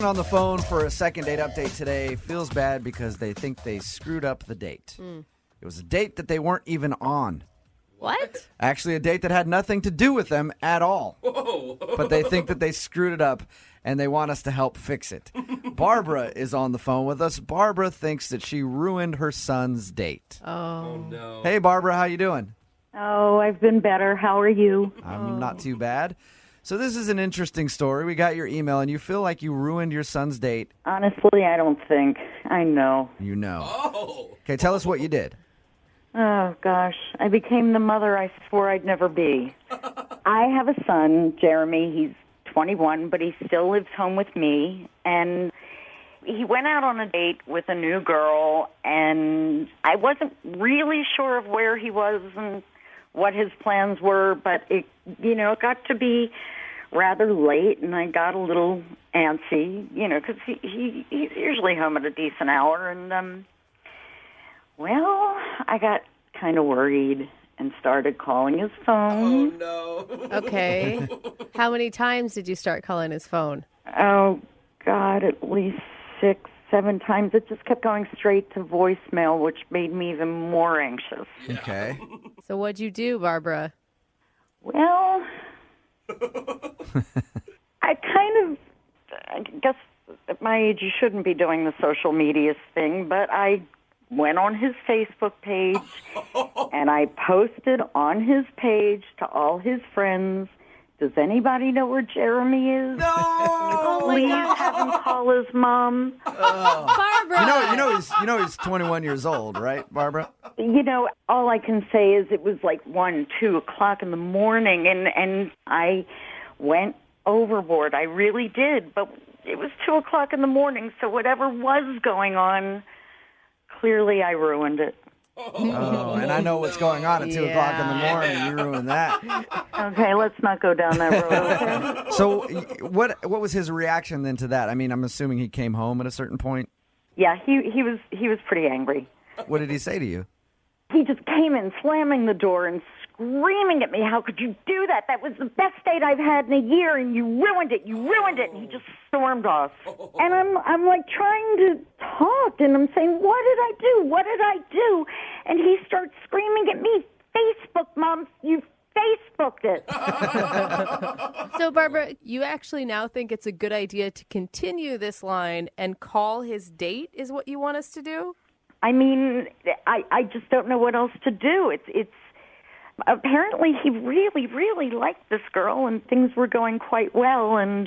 On the phone for a second date update today feels bad because they think they screwed up the date. It was a date that they weren't even on. What? Actually, a date that had nothing to do with them at all. Whoa. But they think that they screwed it up, and they want us to help fix it. Barbara is on the phone with us. Barbara thinks that she ruined her son's date. Oh, No. Hey, Barbara, how you doing? Oh, I've been better. How are you? I'm not too bad. So this is an interesting story. We got your email, and you feel like you ruined your son's date. Honestly, I don't think. I know. You know. Oh. Okay, tell us what you did. Oh, gosh. I became the mother I swore I'd never be. I have a son, Jeremy. He's 21, but he still lives home with me. And he went out on a date with a new girl, and I wasn't really sure of where he was and what his plans were, but it got to be rather late, and I got a little antsy, because he's usually home at a decent hour, and, I got kind of worried and started calling his phone. Oh, no. okay. How many times did you start calling his phone? Oh, God, at least 6, 7 times. It just kept going straight to voicemail, which made me even more anxious. Okay. So what'd you do, Barbara? Well, I guess at my age you shouldn't be doing the social media thing, but I went on his Facebook page and I posted on his page to all his friends, does anybody know where Jeremy is? No. Please have him call his mom. Barbara! You know he's 21 years old, right, Barbara? All I can say is it was like 1, 2 o'clock in the morning, and I went overboard. I really did, but it was 2 o'clock in the morning, so whatever was going on, clearly I ruined it. Oh, and I know what's going on at 2 o'clock in the morning. You ruined that. Okay, let's not go down that road, okay? So what was his reaction then to that? I mean, I'm assuming he came home at a certain point. Yeah, he was pretty angry. What did he say to you? He just came in slamming the door and screaming at me, how could you do that? That was the best date I've had in a year, and you ruined it. And he just stormed off. And I'm like trying to talk, and I'm saying, what did I do? And he starts screaming at me, Facebook, Mom, you Facebooked it. So, Barbara, you actually now think it's a good idea to continue this line and call his date is what you want us to do? I mean, I just don't know what else to do. It's apparently he really, really liked this girl, and things were going quite well. And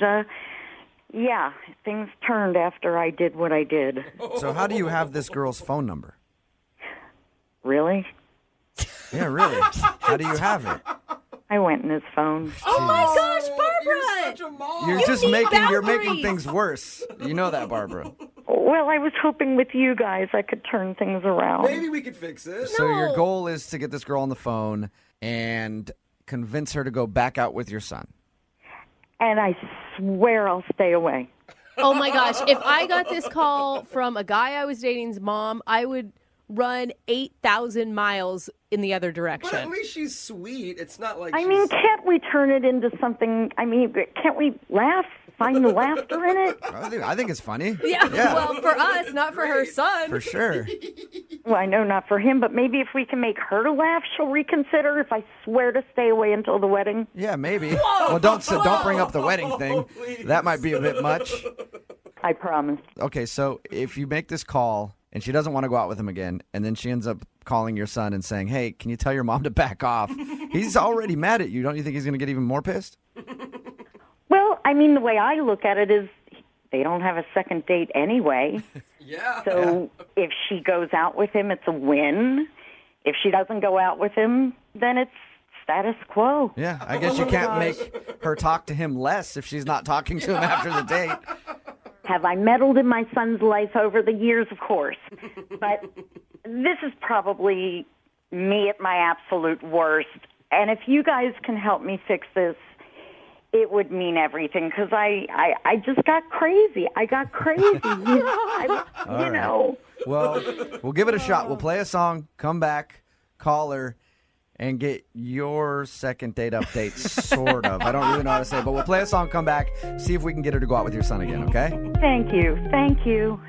things turned after I did what I did. So how do you have this girl's phone number? Really? Yeah, really. How do you have it? I went in his phone. Oh my gosh, Barbara! You're such a mom. You're making boundaries. things worse. You know that, Barbara. Well, I was hoping with you guys I could turn things around. Maybe we could fix it. So your No. goal is to get this girl on the phone and convince her to go back out with your son. And I swear I'll stay away. Oh my gosh, if I got this call from a guy I was dating's mom, I would run 8,000 miles in the other But at direction. least she's sweet. It's not like I mean, she's... can't we turn it into something? I mean, can't we laugh? Find the laughter in it? I think it's funny. Yeah, well, for us, not for her son. For sure. Well, I know not for him, but maybe if we can make her laugh, she'll reconsider if I swear to stay away until the wedding. Yeah, maybe. Well, don't bring up the wedding thing. Please. That might be a bit much. I promise. Okay, so if you make this call and she doesn't want to go out with him again, and then she ends up calling your son and saying, hey, can you tell your mom to back off? He's already mad at you. Don't you think he's going to get even more pissed? Well, I mean, the way I look at it is they don't have a second date anyway. Yeah. So if she goes out with him, it's a win. If she doesn't go out with him, then it's status quo. Yeah, I guess you can't make her talk to him less if she's not talking to him after the date. Have I meddled in my son's life over the years? Of course. But this is probably me at my absolute worst. And if you guys can help me fix this, it would mean everything, because I just got crazy. I got crazy. All right. Well, we'll give it a shot. We'll play a song, come back, call her, and get your second date update, sort of. I don't really know how to say it, but we'll play a song, come back, see if we can get her to go out with your son again, okay? Thank you. Thank you.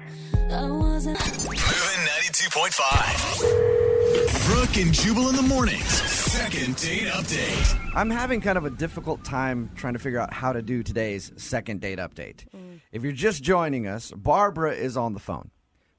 Moving 92.5. Brooke and Jubal in the mornings. Second date update. I'm having kind of a difficult time trying to figure out how to do today's second date update. If you're just joining us, Barbara is on the phone.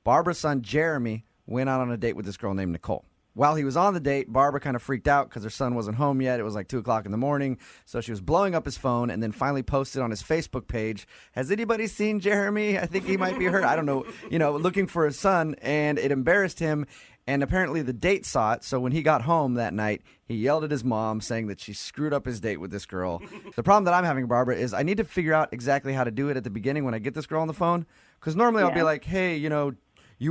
Barbara's son, Jeremy, went out on a date with this girl named Nicole. While he was on the date, Barbara kind of freaked out because her son wasn't home yet. It was like 2 o'clock in the morning. So she was blowing up his phone and then finally posted on his Facebook page, has anybody seen Jeremy? I think he might be hurt. I don't know, looking for his son. And it embarrassed him. And apparently the date saw it. So when he got home that night, he yelled at his mom saying that she screwed up his date with this girl. The problem that I'm having, Barbara, is I need to figure out exactly how to do it at the beginning when I get this girl on the phone. Because normally I'll be like, hey, you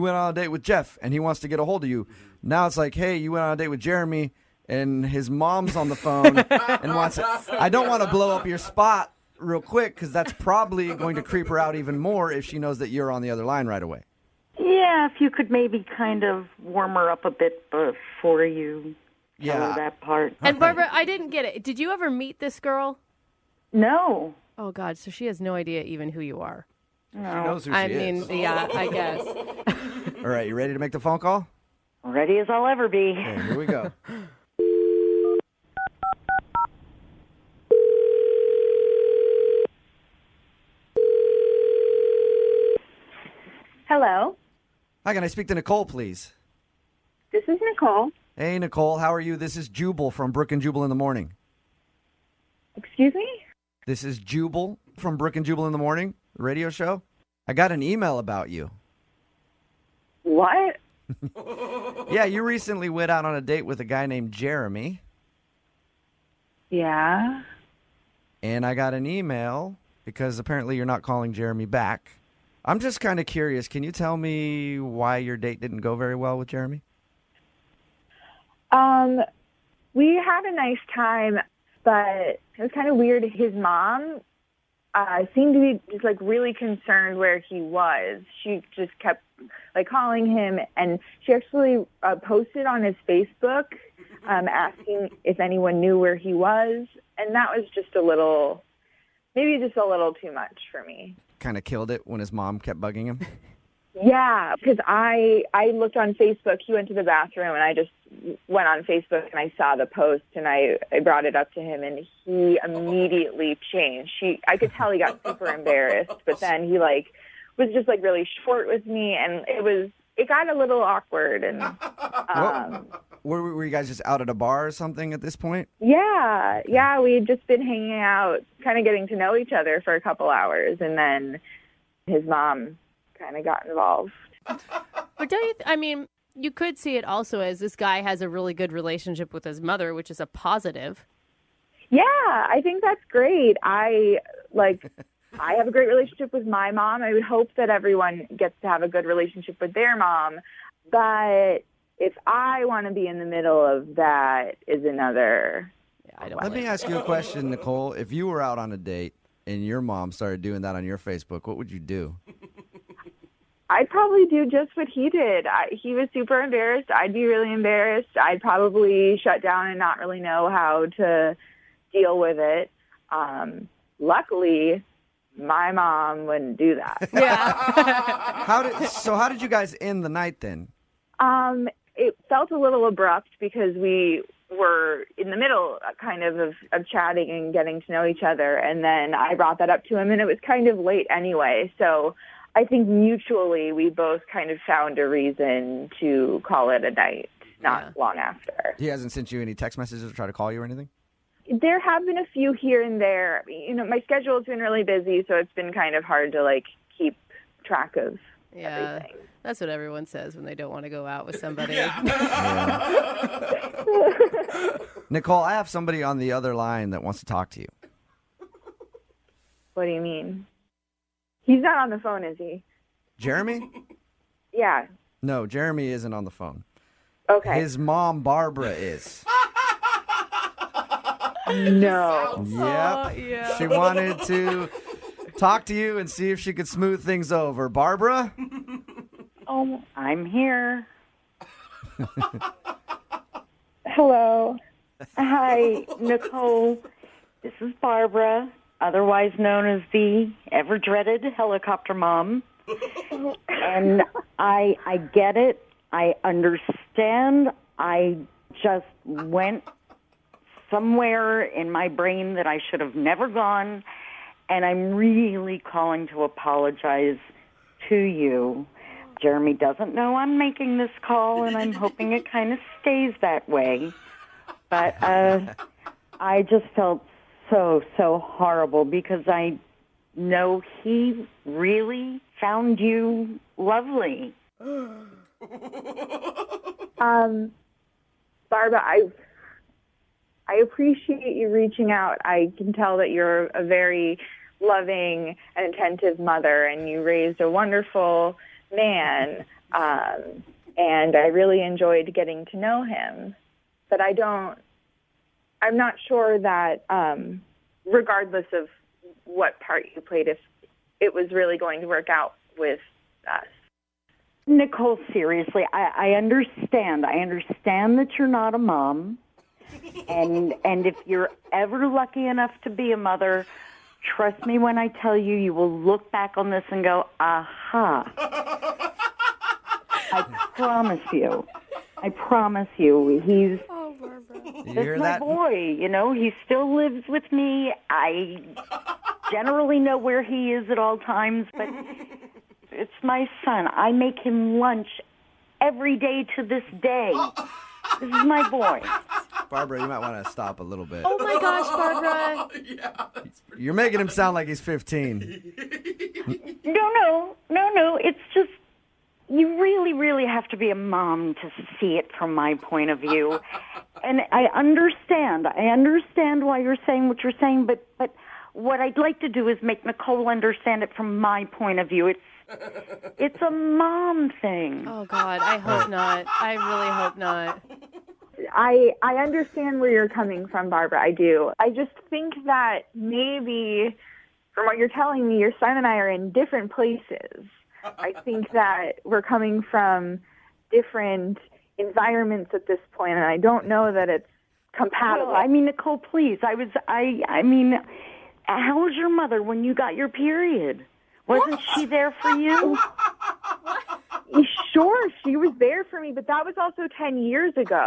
went on a date with Jeff and he wants to get a hold of you. Now it's like, hey, you went on a date with Jeremy and his mom's on the phone and wants it. I don't want to blow up your spot real quick because that's probably going to creep her out even more if she knows that you're on the other line right away. Yeah, if you could maybe kind of warm her up a bit before you tell her that part. And Barbara, I didn't get it. Did you ever meet this girl? No. Oh, God, so she has no idea even who you are. She knows who she is. Yeah, I guess. All right, you ready to make the phone call? Ready as I'll ever be. Okay, here we go. Hello. Hi, can I speak to Nicole, please? This is Nicole. Hey, Nicole, how are you? This is Jubal from Brooke and Jubal in the morning. Excuse me? This is Jubal from Brooke and Jubal in the morning, the radio show. I got an email about you. What? Yeah, you recently went out on a date with a guy named Jeremy. Yeah. And I got an email because apparently you're not calling Jeremy back. I'm just kind of curious. Can you tell me why your date didn't go very well with Jeremy? We had a nice time, but it was kind of weird. His mom seemed to be just like really concerned where he was. She just kept like calling him, and she actually posted on his Facebook asking if anyone knew where he was, and that was just a little too much for me. Kind of killed it when his mom kept bugging him? Yeah, because I looked on Facebook. He went to the bathroom, and I just went on Facebook, and I saw the post, and I brought it up to him, and he immediately changed. I could tell he got super embarrassed, but then he was just really short with me, and it got a little awkward. And were you guys just out at a bar or something at this point? Yeah, we had just been hanging out, kind of getting to know each other for a couple hours, and then his mom kind of got involved. But you could see it also as this guy has a really good relationship with his mother, which is a positive. Yeah, I think that's great. I have a great relationship with my mom. I would hope that everyone gets to have a good relationship with their mom. But if I want to be in the middle of that is another. Yeah, Let me ask you a question, Nicole. If you were out on a date and your mom started doing that on your Facebook, what would you do? I'd probably do just what he did. He was super embarrassed. I'd be really embarrassed. I'd probably shut down and not really know how to deal with it. Luckily, my mom wouldn't do that. Yeah. How did you guys end the night then? It felt a little abrupt because we were in the middle kind of chatting and getting to know each other. And then I brought that up to him, and it was kind of late anyway. So I think mutually we both kind of found a reason to call it a night not long after. He hasn't sent you any text messages or tried to call you or anything? There have been a few here and there. My schedule's been really busy, so it's been kind of hard to keep track of everything. That's what everyone says when they don't want to go out with somebody. Yeah. Nicole, I have somebody on the other line that wants to talk to you. What do you mean? He's not on the phone, is he? Jeremy? Yeah. No, Jeremy isn't on the phone. Okay. His mom, Barbara, is. No. Yep. Yeah. She wanted to talk to you and see if she could smooth things over. Barbara? Oh, I'm here. Hello. Hi, Nicole. This is Barbara, otherwise known as the ever-dreaded helicopter mom. And I get it. I understand. I just went somewhere in my brain that I should have never gone, and I'm really calling to apologize to you. Jeremy doesn't know I'm making this call, and I'm hoping it kind of stays that way. But I just felt so horrible because I know he really found you lovely. Barbara, I appreciate you reaching out. I can tell that you're a very loving and attentive mother, and you raised a wonderful man, and I really enjoyed getting to know him. But I'm not sure that, regardless of what part you played, if it was really going to work out with us. Nicole, seriously, I understand. I understand that you're not a mom. And if you're ever lucky enough to be a mother, trust me when I tell you, you will look back on this and go, aha. I promise you. He's You hear my that? boy, he still lives with me. I generally know where he is at all times, but it's my son. I make him lunch every day to this day. This is my boy. Barbara, you might want to stop a little bit. Oh my gosh, Barbara. Yeah, that's pretty You're making him sound like he's 15. No. It's just, you really have to be a mom to see it from my point of view. And I understand why you're saying what you're saying, but what I'd like to do is make Nicole understand it from my point of view. It's a mom thing. Oh, God, I hope not. I really hope not. I understand where you're coming from, Barbara. I do. I just think that maybe, from what you're telling me, your son and I are in different places. I think that we're coming from different environments at this point, and I don't know that it's compatible. Well, Nicole, please. How was your mother when you got your period? Wasn't she there for you? Sure, she was there for me, but that was also 10 years ago.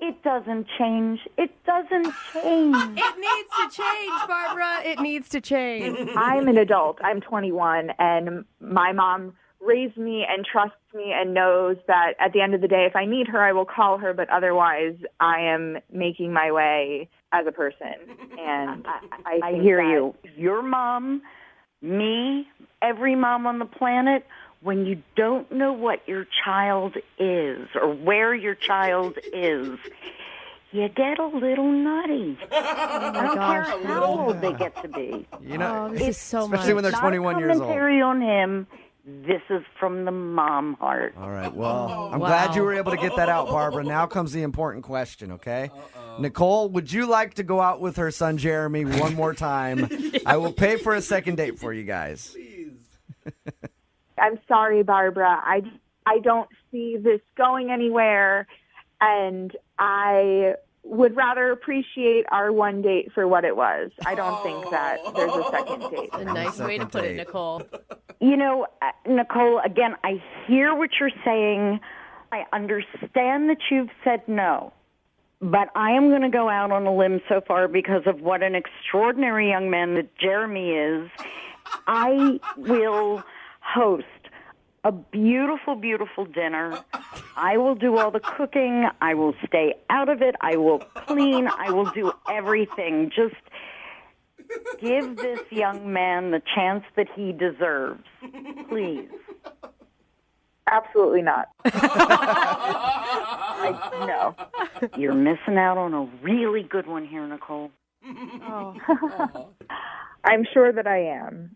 It doesn't change. It doesn't change. It needs to change, Barbara. It needs to change. I'm an adult. I'm 21, and my mom raised me and trusts me and knows that at the end of the day, if I need her, I will call her, but otherwise I am making my way as a person. And I hear you. Your mom, me, every mom on the planet, when you don't know what your child is or where your child is, you get a little nutty. Oh, my I don't gosh. care how old they get to be. This is so much. Especially when they're 21 years old. Not a commentary on him. This is from the mom heart. All right, well, I'm glad you were able to get that out, Barbara. Now comes the important question, okay? Nicole, would you like to go out with her son Jeremy one more time? Yes. I will pay for a second date for you guys. Please. I'm sorry, Barbara. I don't see this going anywhere, and I would rather appreciate our one date for what it was. I don't think that there's a second date. A nice way to put it, Nicole. Nicole, again, I hear what you're saying. I understand that you've said no. But I am going to go out on a limb so far because of what an extraordinary young man that Jeremy is. I will host a beautiful, beautiful dinner. I will do all the cooking. I will stay out of it. I will clean. I will do everything. Just give this young man the chance that he deserves. Please. Absolutely not. No. You're missing out on a really good one here, Nicole. Oh. I'm sure that I am.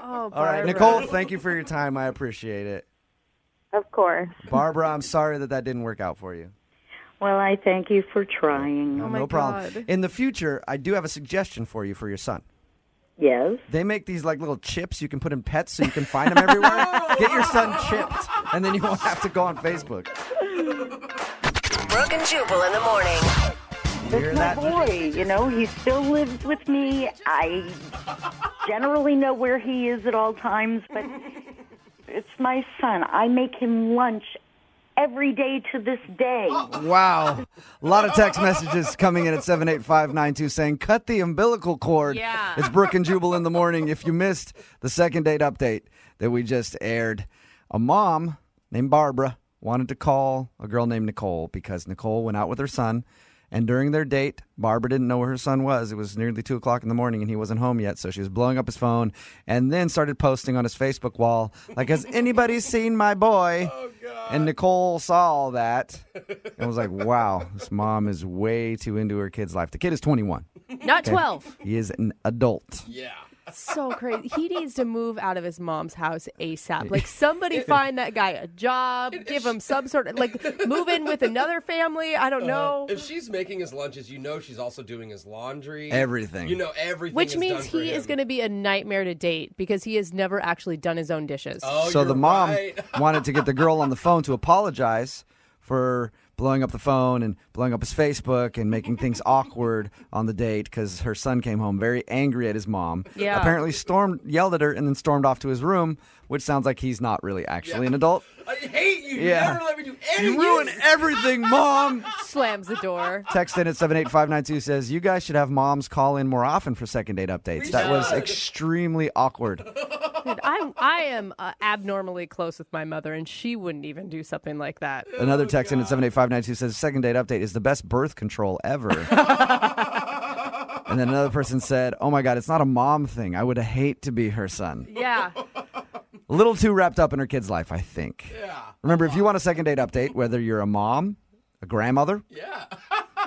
Oh, All right, Nicole, thank you for your time. I appreciate it. Of course. Barbara, I'm sorry that didn't work out for you. Well, I thank you for trying. Oh, my no problem. God. In the future, I do have a suggestion for you for your son. Yes? They make these like little chips you can put in pets so you can find them everywhere. Get your son chipped, and then you won't have to go on Facebook. Brooke and Jubal in the morning. You hear It's my that? boy, he still lives with me. I generally know where he is at all times, but it's my son. I make him lunch every day to this day. Wow. A lot of text messages coming in at 78592 saying, cut the umbilical cord. Yeah. It's Brooke and Jubal in the morning. If you missed the second date update that we just aired, a mom named Barbara wanted to call a girl named Nicole because Nicole went out with her son. And during their date, Barbara didn't know where her son was. It was nearly 2 o'clock in the morning, and he wasn't home yet. So she was blowing up his phone and then started posting on his Facebook wall, like, has anybody seen my boy? Oh, God. And Nicole saw all that and was like, wow, this mom is way too into her kid's life. The kid is 21. Not 12. He is an adult. Yeah. So crazy. He needs to move out of his mom's house ASAP. Like, somebody find that guy a job, give him some sort of, like, move in with another family. I don't know. If she's making his lunches, she's also doing his laundry. Everything. Everything. Which is means done for he is him. going to be a nightmare to date because he has never actually done his own dishes. Oh, So you're the mom right. wanted to get the girl on the phone to apologize for blowing up the phone and blowing up his Facebook and making things awkward on the date because her son came home very angry at his mom. Yeah. Apparently yelled at her and then stormed off to his room, which sounds like he's not really actually an adult. I hate you. Yeah. You never let me do anything. You ruin everything, Mom! Slams the door. Text in at 78592 says, you guys should have moms call in more often for second date updates. We That was should. extremely awkward. Dude, I am abnormally close with my mother, and she wouldn't even do something like that. Another text in at 78592 says, second date update is the best birth control ever. And then another person said, oh my God, it's not a mom thing. I would hate to be her son. Yeah. A little too wrapped up in her kid's life, I think. Yeah. Remember, if you want a second date update, whether you're a mom, a grandmother, Yeah.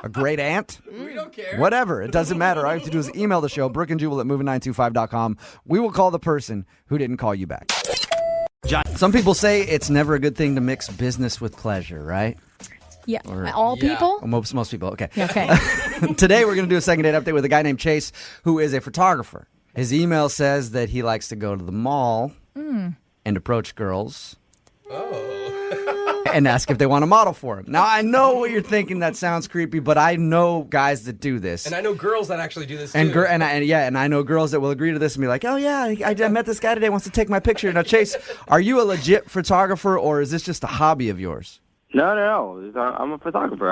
a great aunt, We don't care. whatever, it doesn't matter. All you have to do is email the show, Brooke and Jubal at moving925.com. We will call the person who didn't call you back. Some people say it's never a good thing to mix business with pleasure, right? Yeah. All Yeah. people? Well, most people, okay. Okay. Today we're going to do a second date update with a guy named Chase, who is a photographer. His email says that he likes to go to the mall and approach girls and ask if they want to model for him. Now, I know what you're thinking. That sounds creepy, but I know guys that do this. And I know girls that actually do this And too. and I know girls that will agree to this and be like, oh yeah, I met this guy today, wants to take my picture. Now, Chase, are you a legit photographer or is this just a hobby of yours? No. I'm a photographer.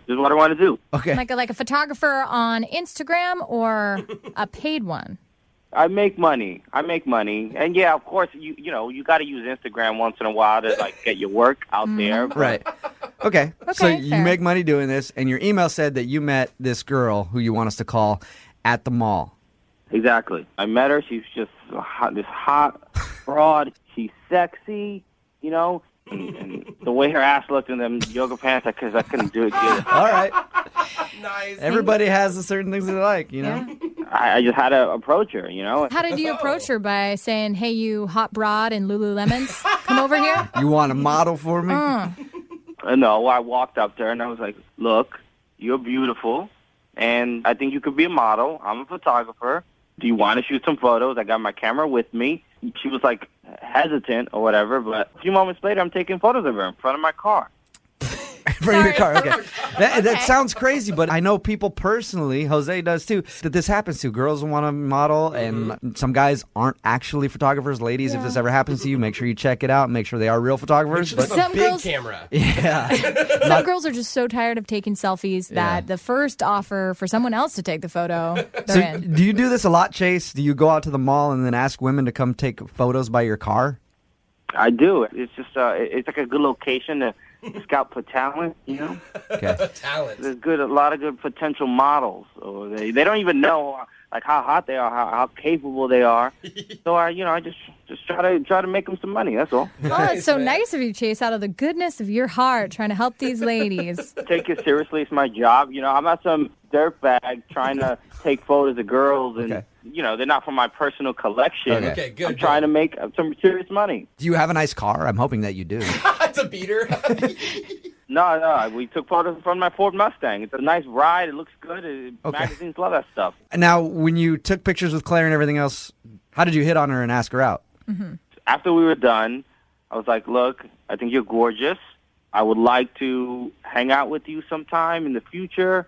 This is what I want to do. Okay. Like a photographer on Instagram or a paid one? I make money. And yeah, of course, you got to use Instagram once in a while to like get your work out there. But Right. Okay. So Okay, you fair. make money doing this, and your email said that you met this girl who you want us to call at the mall. Exactly. I met her. She's just this hot broad. She's sexy, and the way her ass looked in them yoga pants, I couldn't do it good. All right. Nice. Everybody has the certain things they like, you know? I just had to approach her, How did you approach her? By saying, hey, you hot broad in Lululemons, come over here? You want a model for me? No, I walked up to her and I was like, look, you're beautiful, and I think you could be a model. I'm a photographer. Do you want to shoot some photos? I got my camera with me. She was like hesitant or whatever, but a few moments later, I'm taking photos of her in front of my car. Bring your car. Okay. That sounds crazy, but I know people personally, Jose does too, that this happens to. Girls want to model, and some guys aren't actually photographers. Ladies, if this ever happens to you, make sure you check it out and make sure they are real photographers. Just But a Some big girls- camera. yeah. Some girls are just so tired of taking selfies that Yeah. the first offer for someone else to take the photo, they're So in. do you do this a lot, Chase? Do you go out to the mall and then ask women to come take photos by your car? I do. It's just it's like a good location to scout for talent, Okay. Talent. There's a lot of good potential models, or they don't even know like how hot they are, how capable they are. So I just try to make them some money. That's all. Oh, it's so man. nice of you, Chase, out of the goodness of your heart, trying to help these ladies. Take it seriously. It's my job. I'm not some dirtbag trying to take photos of girls, and Okay. they're not from my personal collection. Okay. Okay, good. I'm trying to make some serious money. Do you have a nice car? I'm hoping that you do. It's a beater. No. We took photos from my Ford Mustang. It's a nice ride. It looks good. Okay. Magazines love that stuff. Now, when you took pictures with Claire and everything else, how did you hit on her and ask her out? After we were done, I was like, look, I think you're gorgeous. I would like to hang out with you sometime in the future,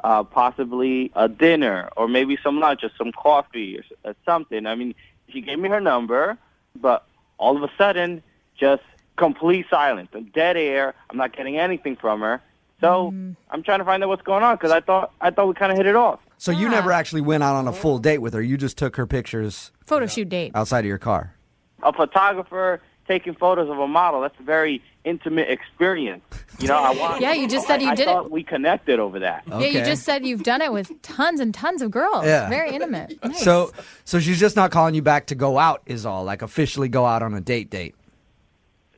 possibly a dinner or maybe some lunch or some coffee or something. I mean, she gave me her number, but all of a sudden, just complete silence, dead air. I'm not getting anything from her. So I'm trying to find out what's going on because I thought we kind of hit it off. So you never actually went out on a full date with her. You just took her pictures Photo shoot date. outside of your car. A photographer taking photos of a model, that's a very intimate experience. You know, Yeah, you just said you did I thought we connected over that. Yeah, you just said you've done it with tons and tons of girls. Yeah. Very intimate. Nice. So she's just not calling you back to go out is all, like officially go out on a date.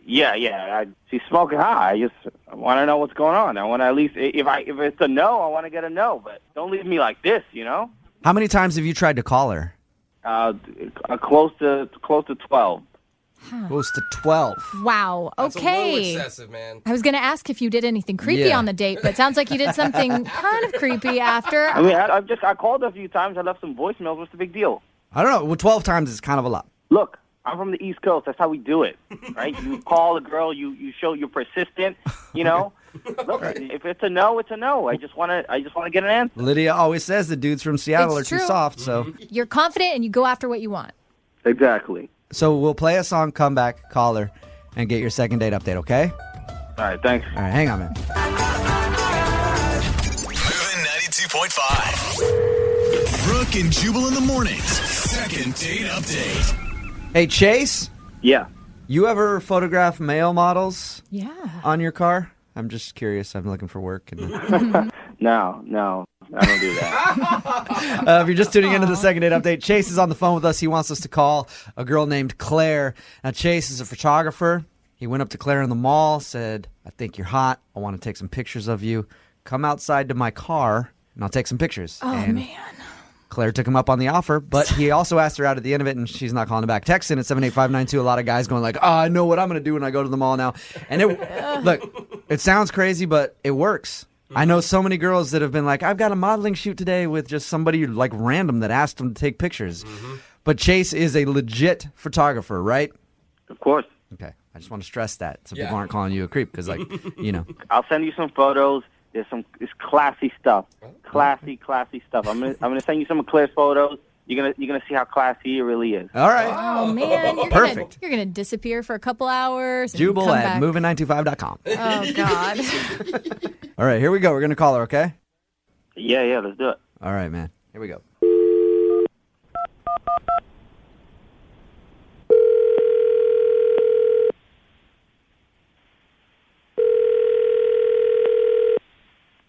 Yeah. She's smoking high. I want to know what's going on. I want to at least, if it's a no, I want to get a no. But don't leave me like this, you know? How many times have you tried to call her? Close to 12. Close to 12. Wow. That's Okay. a little excessive, man. I was going to ask if you did anything creepy Yeah. on the date, but it sounds like you did something kind of creepy after. I mean, I called a few times. I left some voicemails. What's the big deal? I don't know. Well, 12 times is kind of a lot. Look, I'm from the East Coast. That's how we do it, right? You call a girl. You show you're persistent. You know. Look, if it's a no, it's a no. I just want to get an answer. Lydia always says the dudes from Seattle It's are too true. soft, so. You're confident and you go after what you want. Exactly. So we'll play a song, come back, call her, and get your second date update, okay? All right, thanks. All right, hang on, man. Moving 92.5. Brooke and Jubal in the mornings. Second date update. Hey, Chase, Yeah. you ever photograph male models Yeah. on your car? I'm just curious. I'm looking for work. And No, I don't do that. if you're just tuning into the second date update, Chase is on the phone with us. He wants us to call a girl named Claire. Now, Chase is a photographer. He went up to Claire in the mall, said, I think you're hot. I want to take some pictures of you. Come outside to my car, and I'll take some pictures. Oh, and man. Claire took him up on the offer, but he also asked her out at the end of it, and she's not calling him back. Texting at 78592. A lot of guys going like, I know what I'm going to do when I go to the mall now. And look, it sounds crazy, but it works. I know so many girls that have been like, I've got a modeling shoot today with just somebody like random that asked them to take pictures. But Chase is a legit photographer, right? Of course. Okay. I just want to stress that so Yeah. people aren't calling you a creep because, like, you know. I'll send you some photos. It's classy stuff. Classy stuff. I'm gonna send you some of Claire's photos. You're gonna see how classy it really is. All right. Oh, man. Perfect. You're gonna disappear for a couple hours. And Jubal come at back. moving925.com. Oh, God. All right, here we go. We're going to call her, okay? Yeah, let's do it. All right, man. Here we go.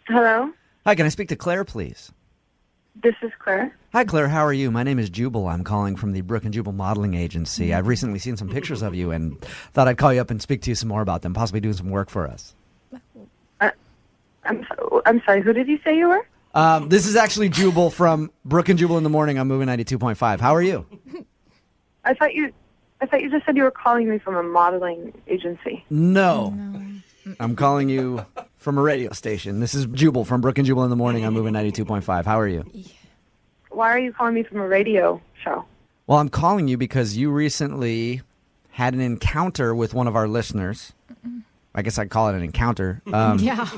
Hello, Hi, can I speak to Claire, please? this is Claire. Hi, Claire. How are you? My name is Jubal. I'm calling from the Brooke and Jubal modeling agency. I've recently seen some pictures of you and thought I'd call you up and speak to you some more about them, possibly doing some work for us. I'm sorry. Who did you say you were? This is actually Jubal from Brooke and Jubal in the Morning on Moving 92.5. How are you? I thought you just said you were calling me from a modeling agency. No. I'm calling you from a radio station. This is Jubal from Brooke and Jubal in the Morning on Moving 92.5. How are you? Why are you calling me from a radio show? Well, I'm calling you because you recently had an encounter with one of our listeners. I guess I'd call it an encounter. Yeah.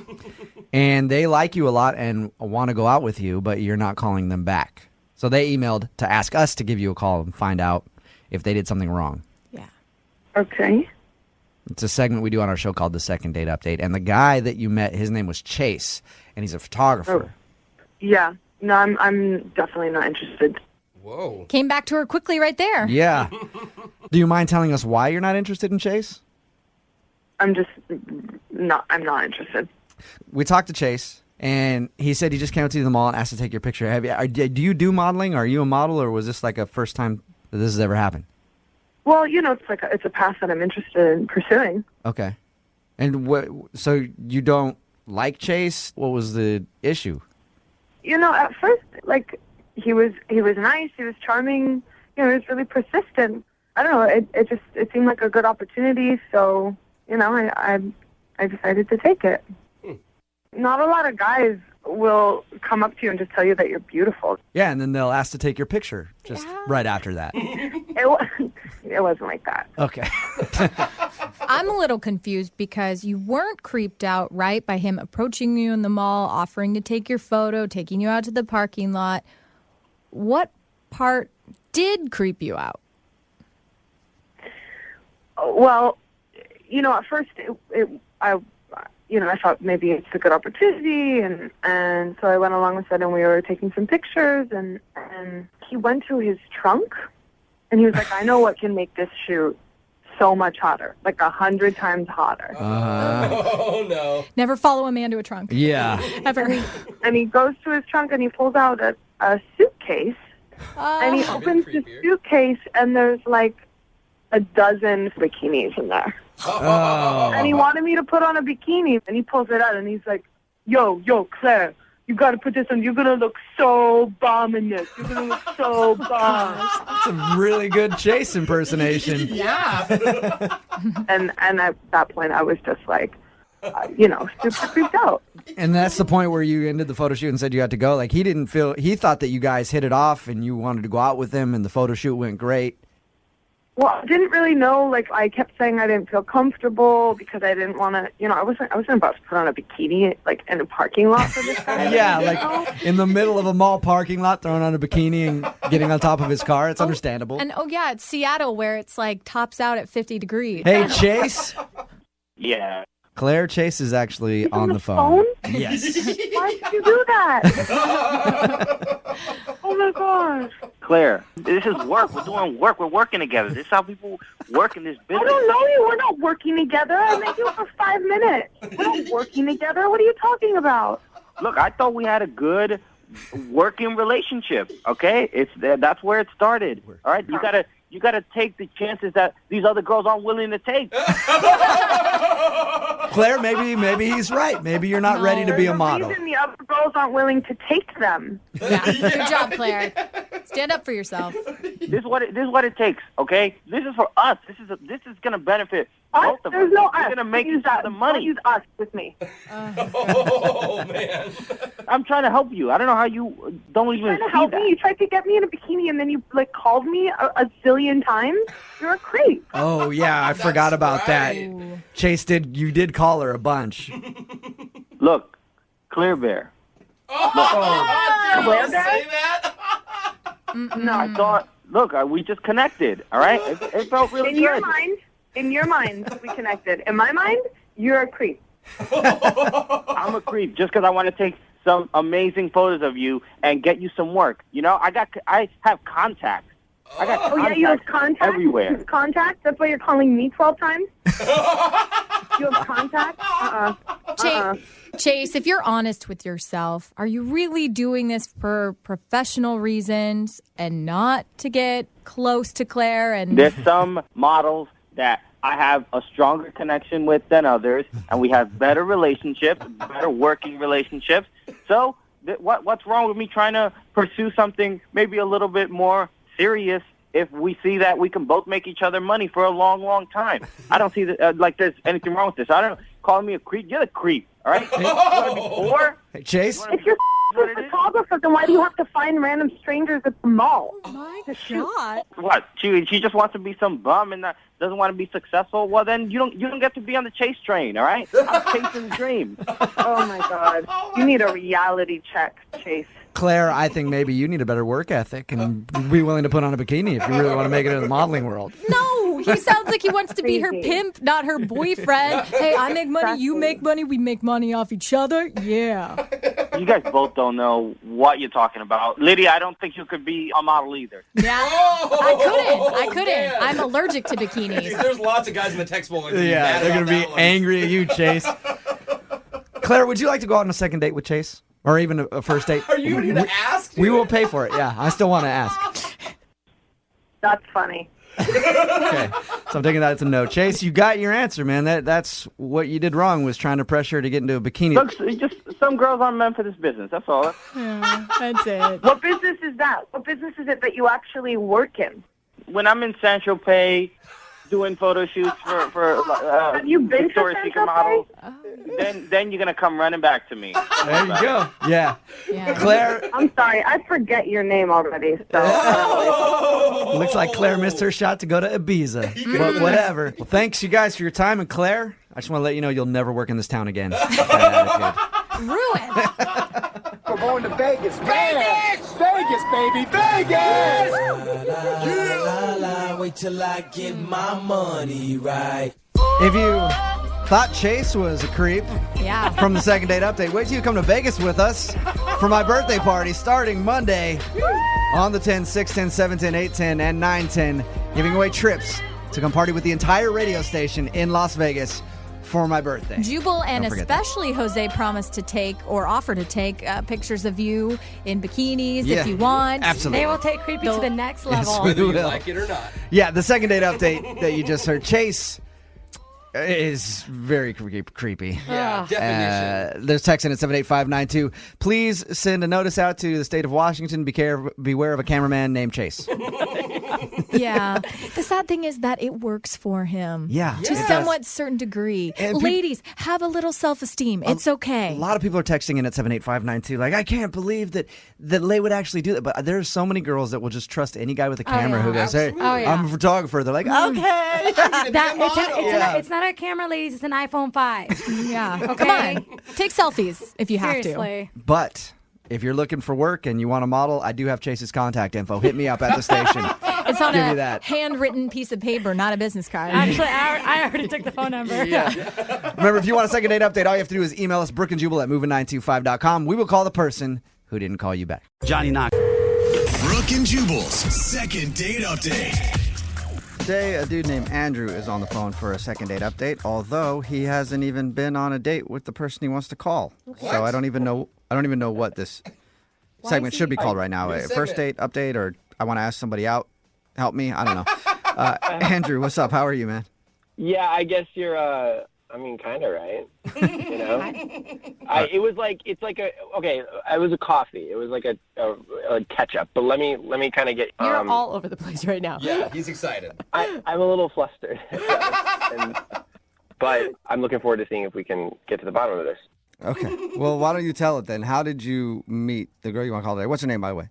And they like you a lot and want to go out with you, but you're not calling them back. So they emailed to ask us to give you a call and find out if they did something wrong. Yeah. Okay. It's a segment we do on our show called The Second Date Update. And the guy that you met, his name was Chase, and he's a photographer. Yeah. No, I'm definitely not interested. Whoa. Came back to her quickly right there. Yeah. Do you mind telling us why you're not interested in Chase? I'm not interested. We talked to Chase, and he said he just came up to you in the mall and asked to take your picture. Do you do modeling? Are you a model, or was this like a first time that this has ever happened? Well, it's a path that I'm interested in pursuing. Okay. And so you don't like Chase? What was the issue? At first, he was nice, he was charming, he was really persistent. I don't know, it seemed like a good opportunity, so, I decided to take it. Not a lot of guys will come up to you and just tell you that you're beautiful. Yeah, and then they'll ask to take your picture just right after that. It wasn't like that. Okay. I'm a little confused because you weren't creeped out, right, by him approaching you in the mall, offering to take your photo, taking you out to the parking lot. What part did creep you out? Well, at first I thought maybe it's a good opportunity, and so I went along with it, and we were taking some pictures, and he went to his trunk, and he was like, I know what can make this shoot so much hotter, like 100 times hotter. Oh, no. Never follow a man to a trunk. Yeah. Ever. And he goes to his trunk, and he pulls out a suitcase, and he opens the suitcase, and there's like a dozen bikinis in there. Oh. And he wanted me to put on a bikini, and he pulls it out, and he's like, yo, Claire, you got to put this on. You're going to look so bomb in this. You're going to look so bomb. That's a really good Chase impersonation. Yeah. And at that point, I was just like, super creeped out. And that's the point where you ended the photo shoot and said you had to go. Like, he thought that you guys hit it off and you wanted to go out with him and the photo shoot went great. Well, I didn't really know. Like, I kept saying I didn't feel comfortable because I didn't want to. I wasn't about to put on a bikini like in a parking lot for this guy. Yeah, like in the middle of a mall parking lot, throwing on a bikini and getting on top of his car. It's understandable. And it's Seattle where it's like tops out at 50 degrees. Hey, Chase. Yeah. Claire, Chase is actually on the phone. Yes. Why did you do that? Oh my gosh. Claire, this is work. We're doing work. We're working together. This is how people work in this business. I don't know you. We're not working together. I met you for 5 minutes. We're not working together. What are you talking about? Look, I thought we had a good working relationship. Okay, that's where it started. All right, you gotta take the chances that these other girls aren't willing to take. Claire, maybe he's right. Maybe you're not ready to be a model. There's a reason the other girls aren't willing to take them. Yeah. Good job, Claire. Stand up for yourself. This is what it takes. Okay, this is for us. This is gonna benefit both of us. There's no us. We're gonna make the money. Don't use us with me. Oh, man. I'm trying to help you. I don't know how you don't even Trying to see help that. me. You tried to get me in a bikini, and then you called me a zillion times. You're a creep. Oh, yeah, I forgot about that. Chase, you did call her a bunch. Look, Clear Bear. Claire Bear? Say that? No, I thought. Look, we just connected. All right, it felt really good. In your mind, we connected. In my mind, you're a creep. I'm a creep just because I want to take some amazing photos of you and get you some work. I have contacts. I got contacts you have contacts everywhere. You have contacts? That's why you're calling me 12 times? You have contacts? Chase, if you're honest with yourself, are you really doing this for professional reasons and not to get close to Claire? And There's some models that I have a stronger connection with than others, and we have better relationships, better working relationships. So what's wrong with me trying to pursue something maybe a little bit more serious if we see that we can both make each other money for a long, long time? I don't see that like there's anything wrong with this. I don't calling me a creep. You're a creep, all right? You want to be poor? Hey, Chase? If you're a photographer, then why do you have to find random strangers at the mall? oh my God. What? She just wants to be some bum and doesn't want to be successful? Well, then you don't get to be on the Chase train, all right? I'm chasing the dream. Oh, my God. You need a reality check, Chase. Claire, I think maybe you need a better work ethic and be willing to put on a bikini if you really want to make it in the modeling world. No, he sounds like he wants to be her pimp, not her boyfriend. Hey, I make money, you make money, we make money off each other. Yeah. You guys both don't know what you're talking about. Lydia, I don't think you could be a model either. Yeah. I couldn't. Man. I'm allergic to bikinis. There's lots of guys in the text bowl. Yeah, they're going to be angry at you, Chase. Claire, would you like to go out on a second date with Chase? Or even a first date? Are you going to ask? We will pay for it, yeah. I still want to ask. That's funny. Okay, so I'm taking that as a no. Chase, you got your answer, man. That's what you did wrong, was trying to pressure her to get into a bikini. Look, just some girls aren't meant for this business. That's all. Yeah, that's it. What business is that? What business is it that you actually work in? When I'm in San Tropez doing photo shoots for Have you been to Victoria's San Secret Tropez? models, then you're gonna come running back to me. There you go. Yeah. Yeah. Claire, I'm sorry, I forget your name already. So Looks like Claire missed her shot to go to Ibiza. But whatever. Well, thanks, you guys, for your time. And Claire, I just want to let you know you'll never work in this town again. Bad attitude. Ruined. We're going to Vegas. Vegas! Vegas, baby! Vegas! Wait till I get my money right. If you thought Chase was a creep from the second date update, wait till you come to Vegas with us for my birthday party starting Monday on the 10, 6, 10, 7, 10, 8, 10, and 9, 10, giving away trips to come party with the entire radio station in Las Vegas for my birthday. Jubal and especially Jose promised to take or offer to take pictures of you in bikinis if you want. Absolutely. They will take creepy to the next level. Yes, we will. Like it or not. Yeah, the second date update that you just heard, Chase is very creepy. Yeah, definition. There's text in at 78592. Please send a notice out to the state of Washington. Beware of a cameraman named Chase. Yeah. The sad thing is that it works for him. Yeah. To somewhat certain degree. And Ladies, have a little self-esteem. It's okay. A lot of people are texting in at 78592 like, I can't believe that Lay would actually do that. But there's so many girls that will just trust any guy with a camera who goes, hey, I'm a photographer. They're like, okay. It's not a camera, ladies. It's an iPhone 5. Yeah. Okay? Come on. Take selfies if you have to. Seriously. But if you're looking for work and you want a model, I do have Chase's contact info. Hit me up at the station. It's on Give a me that. handwritten piece of paper, not a business card. Actually, I already took the phone number. Remember, if you want a second date update, all you have to do is email us, Brooke and Jubal at moving925.com. We will call the person who didn't call you back. Johnny Knox. Brooke and Jubal's second date update. Today, a dude named Andrew is on the phone for a second date update, although he hasn't even been on a date with the person he wants to call. What? So I don't even know what this segment should be called right now. A first date update, or I want to ask somebody out. Help me. I don't know. Andrew, what's up? How are you, man? Yeah, I guess you're, kind of right. You know? It was a coffee. It was like a ketchup. But let me kind of get... You're all over the place right now. Yeah, he's excited. I'm a little flustered. But I'm looking forward to seeing if we can get to the bottom of this. Okay. Well, why don't you tell it then? How did you meet the girl you want to call today? What's her name, by the way?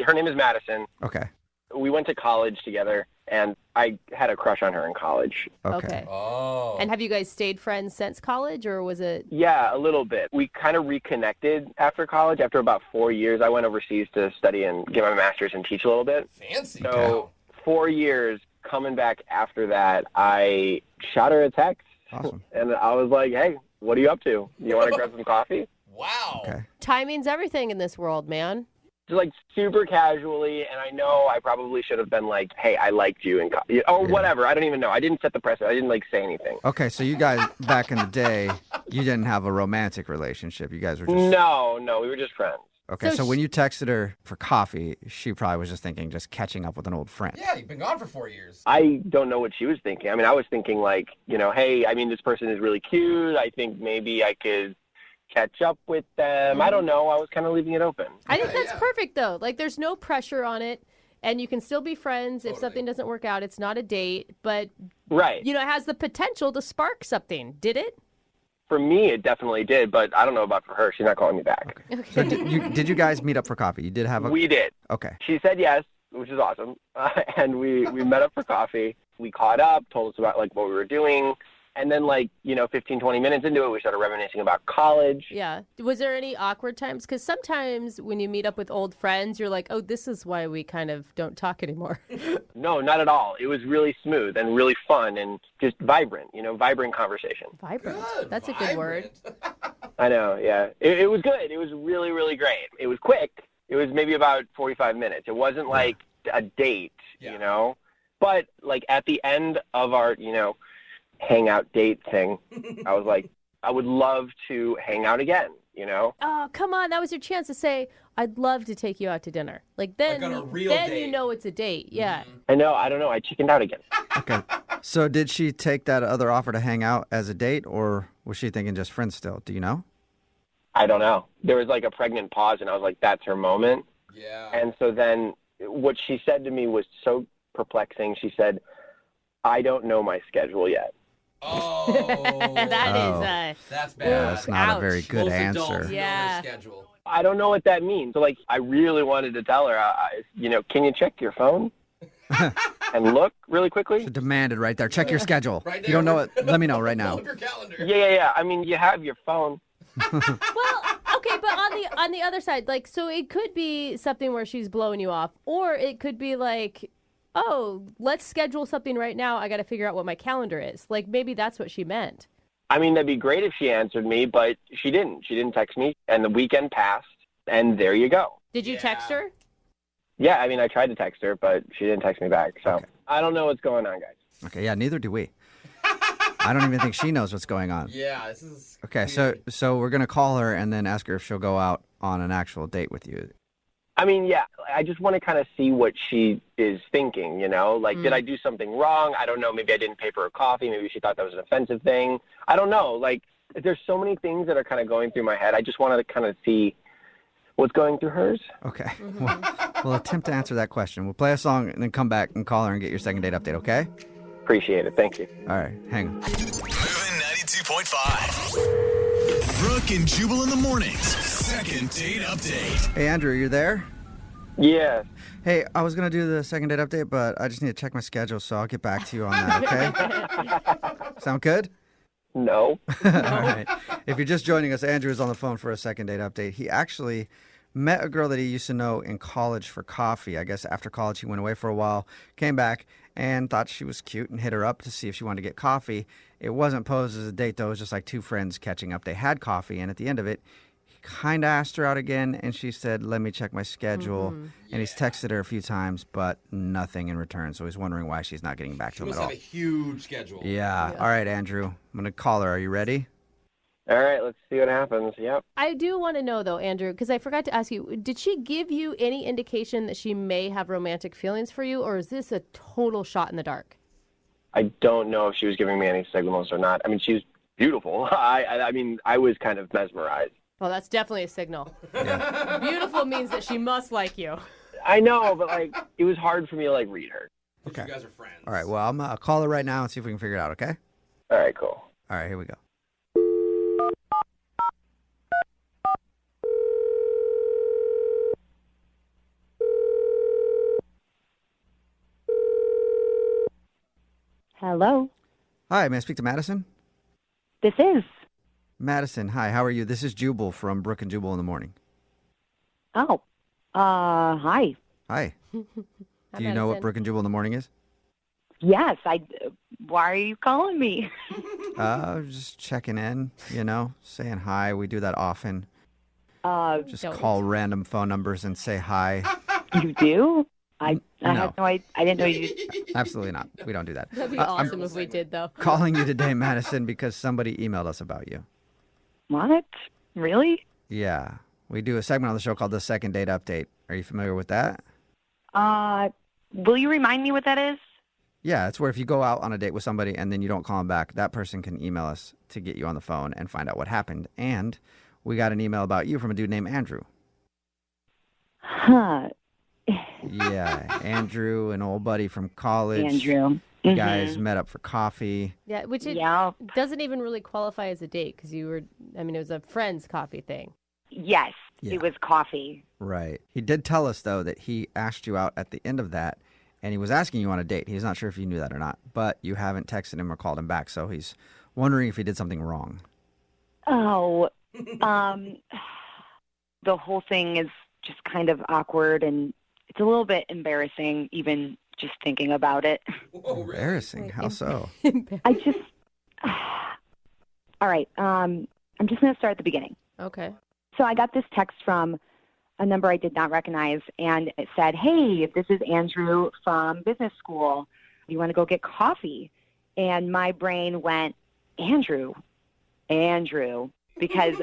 Her name is Madison. Okay. We went to college together, and I had a crush on her in college. Okay. Oh. And have you guys stayed friends since college, or was it? Yeah, a little bit. We kind of reconnected after college. After about 4 years, I went overseas to study and get my master's and teach a little bit. Fancy. So 4 years, coming back after that, I shot her a text. Awesome. And I was like, hey, what are you up to? You want to grab some coffee? Wow. Okay. Timing's everything in this world, man. Just like super casually, and I know I probably should have been like, hey, I liked you, or whatever. I don't even know. I didn't set the precedent. I didn't say anything. Okay, so you guys, back in the day, you didn't have a romantic relationship. You guys were just... No, we were just friends. Okay, so when you texted her for coffee, she probably was just thinking just catching up with an old friend. Yeah, you've been gone for 4 years. I don't know what she was thinking. I mean, I was thinking like, hey, this person is really cute. I think maybe I could catch up with them. I don't know. I was kind of leaving it open. I think that's perfect, though. Like, there's no pressure on it, and you can still be friends if something doesn't work out. It's not a date, but, right. It has the potential to spark something. Did it? For me, it definitely did, but I don't know about for her. She's not calling me back. Okay. So did you guys meet up for coffee? You did have a... We did. Okay. She said yes, which is awesome, and we met up for coffee. We caught up, told us about like what we were doing. And then, 15, 20 minutes into it, we started reminiscing about college. Yeah. Was there any awkward times? Because sometimes when you meet up with old friends, you're like, oh, this is why we kind of don't talk anymore. No, not at all. It was really smooth and really fun and just vibrant, vibrant conversation. Vibrant. Good, That's a good word. I know, yeah. It was good. It was really, really great. It was quick. It was maybe about 45 minutes. It wasn't like a date, But, at the end of our, hangout date thing, I was like, I would love to hang out again, Oh, come on. That was your chance to say, I'd love to take you out to dinner. Then on a real date. you know it's a date. Yeah. I know. I don't know. I chickened out again. Okay. So did she take that other offer to hang out as a date, or was she thinking just friends still? Do you know? I don't know. There was a pregnant pause, and I was like, that's her moment. Yeah. And so then what she said to me was so perplexing. She said, I don't know my schedule yet. Oh. That's bad. That's not Ouch. a very good Most answer. adults know Yeah. their schedule. I don't know what that means. So, I really wanted to tell her, can you check your phone? and look really quickly. So demanded right there. Check your schedule. Right If you don't know it, let me know right Pull now. up your calendar. Yeah. I mean, you have your phone. Well, okay, but on the other side, like, so it could be something where she's blowing you off, or it could be like, oh, let's schedule something right now. I got to figure out what my calendar is. Like, maybe that's what she meant. I mean, that'd be great if she answered me, but she didn't. She didn't text me, and the weekend passed, and there you go. Did you text her? Yeah, I mean, I tried to text her, but she didn't text me back. So I don't know what's going on, guys. Okay, yeah, neither do we. I don't even think she knows what's going on. Yeah, this is Okay, so we're going to call her and then ask her if she'll go out on an actual date with you. I mean, yeah, I just want to kind of see what she is thinking, you know? Like, did I do something wrong? I don't know. Maybe I didn't pay for her coffee. Maybe she thought that was an offensive thing. I don't know. Like, there's so many things that are kind of going through my head. I just wanted to kind of see what's going through hers. Okay, we'll attempt to answer that question. We'll play a song and then come back and call her and get your second date update, okay? Appreciate it. Thank you. All right, hang on. Moving 92.5. Brooke and Jubal in the mornings. Second date update. Hey, Andrew, you there? Yeah. Hey, I was going to do the second date update, but I just need to check my schedule, so I'll get back to you on that, okay? Sound good? No. All right. If you're just joining us, Andrew is on the phone for a second date update. He actually met a girl that he used to know in college for coffee. I guess after college, he went away for a while, came back, and thought she was cute and hit her up to see if she wanted to get coffee. It wasn't posed as a date, though. It was just like two friends catching up. They had coffee, and at the end of it, he kind of asked her out again, and she said, let me check my schedule. And he's texted her a few times, but nothing in return. So he's wondering why she's not getting back to him must at all. have a huge schedule. Yeah. All right, Andrew. I'm going to call her. Are you ready? All right, let's see what happens. Yep. I do want to know, though, Andrew, because I forgot to ask you, did she give you any indication that she may have romantic feelings for you, or is this a total shot in the dark? I don't know if she was giving me any signals or not. I mean, she's beautiful. I mean, I was kind of mesmerized. Well, that's definitely a signal. Yeah. Beautiful means that she must like you. I know, but, like, it was hard for me to, like, read her. Okay. You guys are friends. All right. Well, I'll call her right now and see if we can figure it out, okay? All right, cool. All right. Here we go. Hello. Hi. May I speak to Madison? This is. Madison, hi. How are you? This is Jubal from Brooke and Jubal in the morning. Oh. Hi. Hi. Do you know what Brooke and Jubal in the morning is? Yes, why are you calling me? Just checking in, saying hi. We do that often. Just Don't. call random phone numbers and say hi. You do? I No. had no idea. I didn't know you. Absolutely not. We don't do that. That'd be I'm awesome if we did, though. calling you today, Madison, because somebody emailed us about you. What? Really? Yeah. We do a segment on the show called The Second Date Update. Are you familiar with that? Will you remind me what that is? Yeah, it's where if you go out on a date with somebody and then you don't call them back, that person can email us to get you on the phone and find out what happened. And we got an email about you from a dude named Andrew. Huh. Yeah, Andrew, an old buddy from college. Andrew. You guys met up for coffee. Yeah, which it doesn't even really qualify as a date because it was a friend's coffee thing. Yes, Yeah. it was coffee. Right. He did tell us, though, that he asked you out at the end of that, and he was asking you on a date. He's not sure if you knew that or not, but you haven't texted him or called him back, so he's wondering if he did something wrong. Oh, the whole thing is just kind of awkward, and it's a little bit embarrassing, even just thinking about it. Whoa, really? Embarrassing? How so? I just... All right, I'm just going to start at the beginning. Okay. So I got this text from a number I did not recognize, and it said, hey, this is Andrew from business school. You want to go get coffee? And my brain went, Andrew, because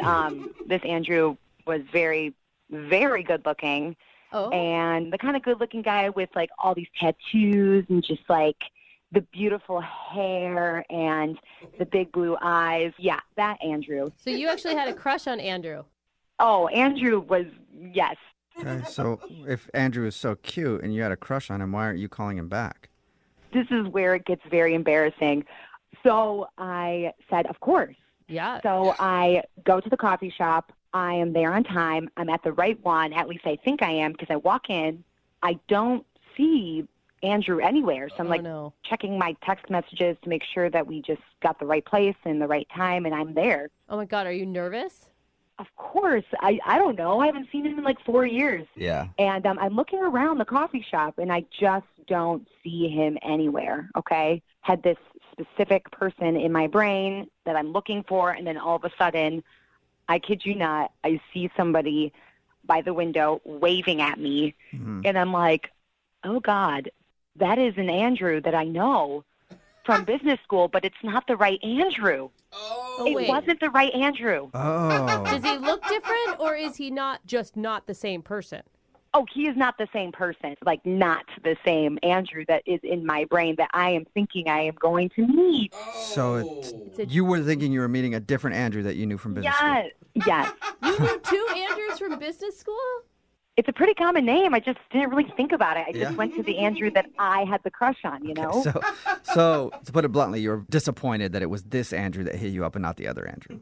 this Andrew was very, very good looking. Oh. And the kind of good looking guy with like all these tattoos and just like the beautiful hair and the big blue eyes. Yeah, that Andrew. So you actually had a crush on Andrew. Oh, Andrew was, yes. Okay, so if Andrew is so cute and you had a crush on him, why aren't you calling him back? This is where it gets very embarrassing. So I said, of course. Yeah. So I go to the coffee shop. I am there on time. I'm at the right one. At least I think I am, because I walk in. I don't see Andrew anywhere. So I'm like no. checking my text messages to make sure that we just got the right place and the right time, and I'm there. Oh my God, are you nervous? Of course. I don't know. I haven't seen him in like 4 years. Yeah. And I'm looking around the coffee shop, and I just don't see him anywhere, okay? Had this specific person in my brain that I'm looking for, and then all of a sudden, I kid you not, I see somebody by the window waving at me, and I'm like, oh, God, that is an Andrew that I know from business school, but it's not the right Andrew. It wasn't the right Andrew. Oh. Does he look different, or is he not the same person? Oh, he is not the same person, like not the same Andrew that is in my brain that I am thinking I am going to meet. So you were thinking you were meeting a different Andrew that you knew from business school? Yes. You knew 2 Andrews from business school? It's a pretty common name. I just didn't really think about it. I just went to the Andrew that I had the crush on, you know? So to put it bluntly, you were disappointed that it was this Andrew that hit you up and not the other Andrew.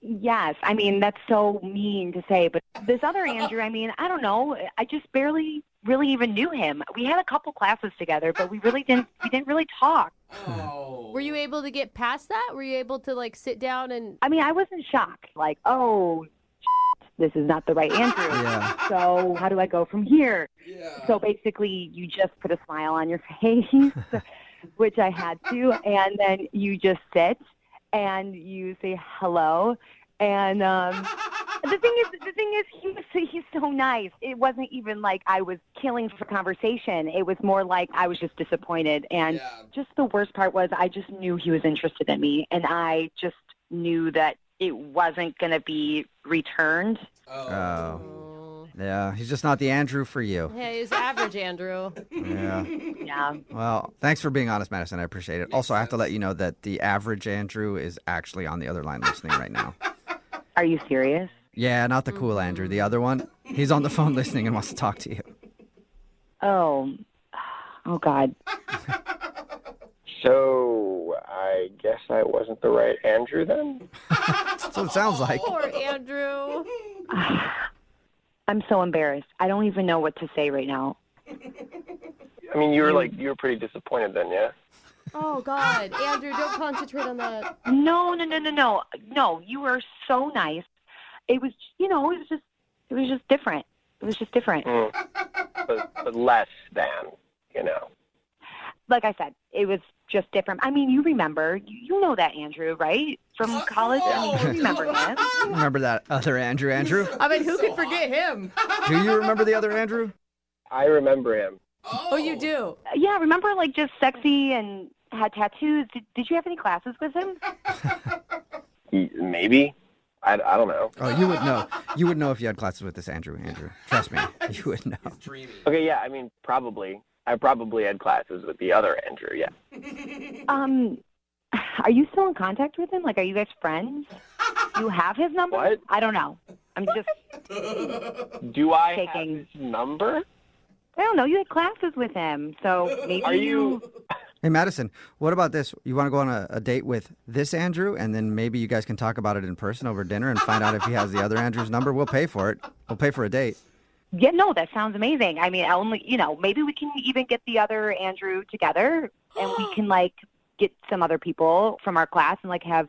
Yes. I mean, that's so mean to say, but this other Andrew, I mean, I don't know. I just barely really even knew him. We had a couple classes together, but we didn't really talk. Oh. Were you able to get past that? Were you able to like sit down and... I mean, I wasn't shocked. Like, oh, this is not the right Andrew. Yeah. So how do I go from here? Yeah. So basically, you just put a smile on your face, which I had to, and then you just sit and you say hello. And the thing is, he's so nice. It wasn't even like I was killing for conversation. It was more like I was just disappointed. And just the worst part was I just knew he was interested in me, and I just knew that it wasn't going to be returned. Oh. Yeah, he's just not the Andrew for you. Yeah, he's average Andrew. Yeah. Yeah. Well, thanks for being honest, Madison. I appreciate it. Also, I have to let you know that the average Andrew is actually on the other line listening right now. Are you serious? Yeah, not the cool Andrew. The other one. He's on the phone listening and wants to talk to you. Oh God. So, I guess I wasn't the right Andrew then? That's what it sounds like. Poor Andrew. I'm so embarrassed. I don't even know what to say right now. I mean, you were pretty disappointed then, yeah? Oh, God. Andrew, don't concentrate on that. No. No, you were so nice. It was, it was just different. It was just different. But less than, Like I said, it was just different. I mean, you remember, you know that Andrew, right? From college? I mean, you remember him. Remember that other Andrew? I mean, who could forget him? Do you remember the other Andrew? I remember him. Oh, you do? Yeah, remember, like, just sexy and had tattoos. Did you have any classes with him? Maybe. I don't know. Oh, you would know. You would know if you had classes with this Andrew. Trust me. You would know. Okay, yeah, I mean, probably. I probably had classes with the other Andrew, yeah. Are you still in contact with him? Like, are you guys friends? Do you have his number? What? I don't know. I'm just Do I taking... have his number? I don't know. You had classes with him, so maybe Are you... Hey, Madison, what about this? You want to go on a date with this Andrew, and then maybe you guys can talk about it in person over dinner and find out if he has the other Andrew's number? We'll pay for it. We'll pay for a date. Yeah, no, that sounds amazing. I mean, maybe we can even get the other Andrew together, and we can, like, get some other people from our class and, like, have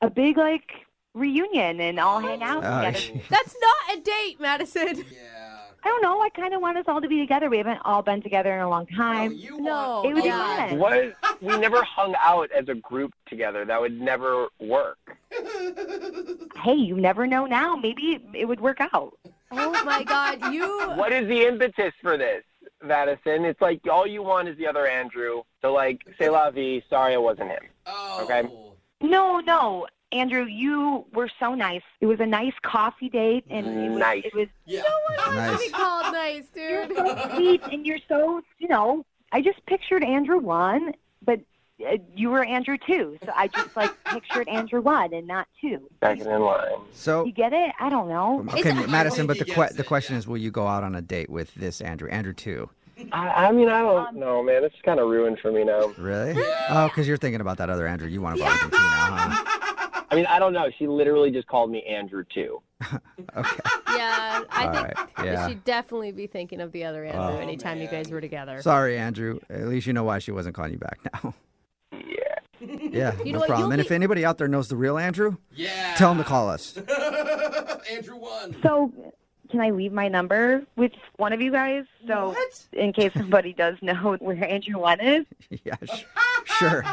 a big, like, reunion and all hang out together. That's not a date, Madison. Yeah. I don't know. I kind of want us all to be together. We haven't all been together in a long time. No. It would be fun. What? We never hung out as a group together. That would never work. Hey, you never know now. Maybe it would work out. Oh, my God. What is the impetus for this, Madison? It's like all you want is the other Andrew. So, like, c'est la vie. Sorry it wasn't him. Oh. Okay? No. Andrew, you were so nice. It was a nice coffee date, and it was Yeah. No one wants to be called nice, You're dude. so sweet, and you're so, I just pictured Andrew 1, but you were Andrew 2, so I just, like, pictured Andrew 1 and not 2. Second in line. So, You get it? I don't know. okay, Madison, but he gets the it, question yeah. is, will you go out on a date with this Andrew 2? I mean, I don't know, man. It's kind of ruined for me now. Really? Oh, because you're thinking about that other Andrew. You want to go out with him too now, huh? I mean, I don't know. She literally just called me Andrew, too. Okay. Yeah, I All think right, yeah. she'd definitely be thinking of the other Andrew anytime you guys were together. Sorry, Andrew. At least you know why she wasn't calling you back now. Yeah, You know no what, problem. you'll And be- if anybody out there knows the real Andrew, Yeah. tell him to call us. Andrew won. So, can I leave my number with one of you guys? So, in case somebody does know where Andrew 1 is? Yeah, sure.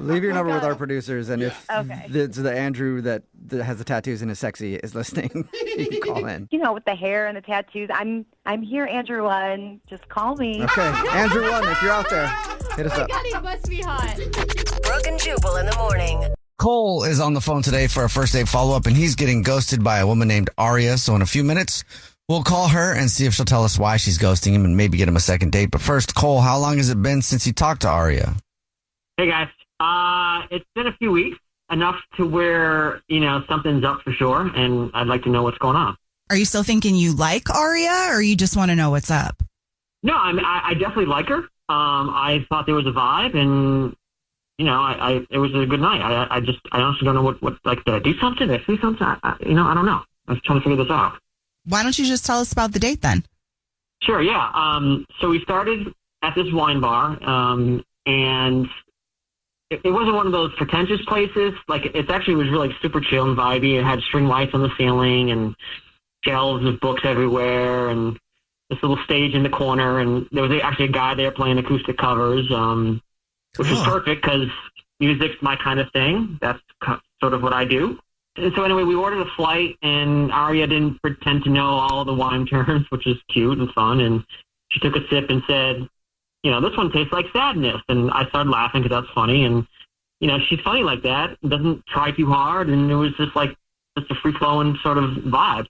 Leave your number with our producers, and if Okay. the Andrew that has the tattoos and is sexy is listening, you can call in. You know, with the hair and the tattoos. I'm here, Andrew 1. Just call me. Okay, Andrew 1, if you're out there, hit us up. God, he must be hot. Brooke and Jubal in the morning. Cole is on the phone today for a first date follow-up, and he's getting ghosted by a woman named Aria. So in a few minutes, we'll call her and see if she'll tell us why she's ghosting him and maybe get him a second date. But first, Cole, how long has it been since you talked to Aria? Hey, guys. It's been a few weeks, enough to where, something's up for sure, and I'd like to know what's going on. Are you still thinking you like Aria, or you just want to know what's up? No, I definitely like her. I thought there was a vibe, and it was a good night. I honestly don't know what like, did I do something? Did I say something? I don't know. I was trying to figure this out. Why don't you just tell us about the date then? Sure, yeah. So we started at this wine bar, and it wasn't one of those pretentious places. Like, it actually was really super chill and vibey. It had string lights on the ceiling and shelves of books everywhere, and this little stage in the corner, and there was actually a guy there playing acoustic covers, which was perfect because music's my kind of thing. That's sort of what I do. And so anyway, we ordered a flight, and Aria didn't pretend to know all the wine terms, which is cute and fun. And she took a sip and said, this one tastes like sadness. And I started laughing because that's funny. And, she's funny like that. Doesn't try too hard. And it was just a free-flowing sort of vibe.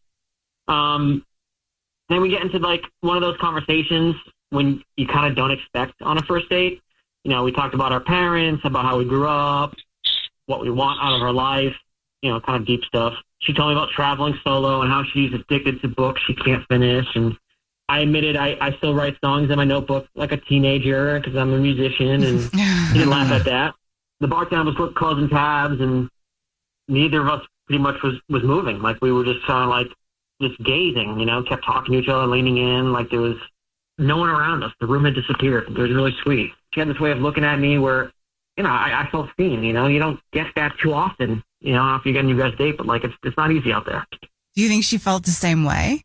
Then we get into one of those conversations when you kind of don't expect on a first date. We talked about our parents, about how we grew up, what we want out of our life, kind of deep stuff. She told me about traveling solo and how she's addicted to books she can't finish. And I admitted I still write songs in my notebook like a teenager because I'm a musician, and she didn't laugh at that. The bartender was closing tabs, and neither of us pretty much was moving. Like, we were just kind of just gazing, kept talking to each other, leaning in, like there was no one around us. The room had disappeared. It was really sweet. She had this way of looking at me where, I felt seen, you don't get that too often, after you get a new guy's date, but it's not easy out there. Do you think she felt the same way?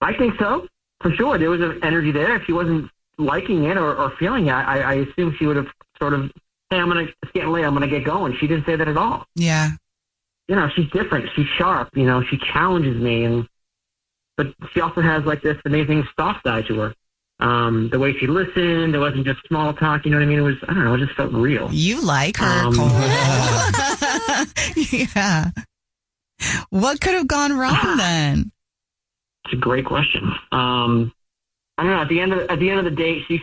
I think so, for sure. There was an energy there. If she wasn't liking it or feeling it, I assume she would have sort of, hey, it's getting late, I'm going to get going. She didn't say that at all. Yeah. She's different. She's sharp, she challenges me, but she also has this amazing soft side to her. The way she listened, it wasn't just small talk, you know what I mean? It was, I don't know, it just felt real. You like her, Cole. Yeah. What could have gone wrong then? It's a great question. I don't know. At the end of the date, she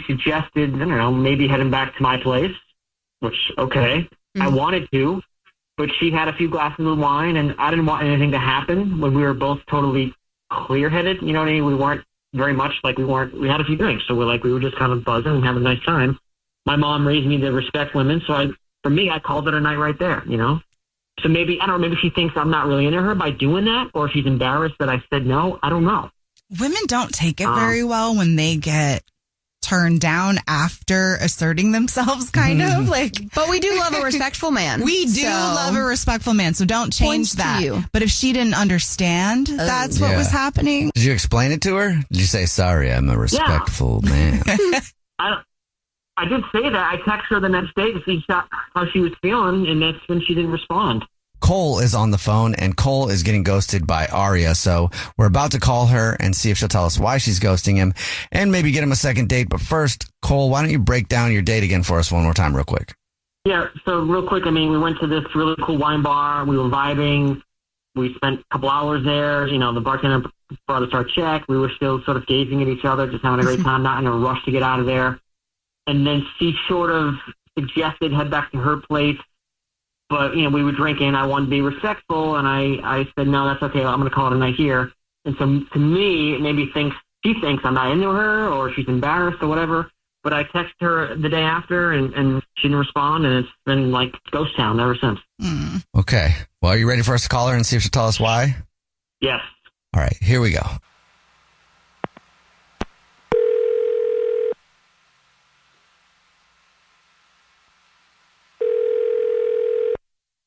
suggested, I don't know, maybe heading back to my place, which, okay. I wanted to, but she had a few glasses of wine, and I didn't want anything to happen when we were both totally clear-headed. You know what I mean? We weren't very much we had a few drinks, so we were just kind of buzzing and having a nice time. My mom raised me to respect women, so for me, I called it a night right there, So maybe, I don't know, maybe she thinks I'm not really into her by doing that, or she's embarrassed that I said no. I don't know. Women don't take it very well when they get turned down after asserting themselves, kind of But we do love a respectful man. We do love a respectful man, so don't change that. But if she didn't understand that's what was happening. Did you explain it to her? Did you say, sorry, I'm a respectful man? I did say that. I texted her the next day to see how she was feeling, and that's when she didn't respond. Cole is on the phone, and Cole is getting ghosted by Aria. So we're about to call her and see if she'll tell us why she's ghosting him and maybe get him a second date. But first, Cole, why don't you break down your date again for us one more time real quick? Yeah, so real quick, we went to this really cool wine bar. We were vibing. We spent a couple hours there. The bartender brought us our check. We were still sort of gazing at each other, just having a great time, not in a rush to get out of there. And then she sort of suggested head back to her place. But, we were drinking. I wanted to be respectful, and I said, no, that's okay. I'm going to call it a night here. And so to me, maybe she thinks I'm not into her, or she's embarrassed or whatever. But I texted her the day after, and she didn't respond, and it's been ghost town ever since. Okay. Well, are you ready for us to call her and see if she'll tell us why? Yes. All right, here we go.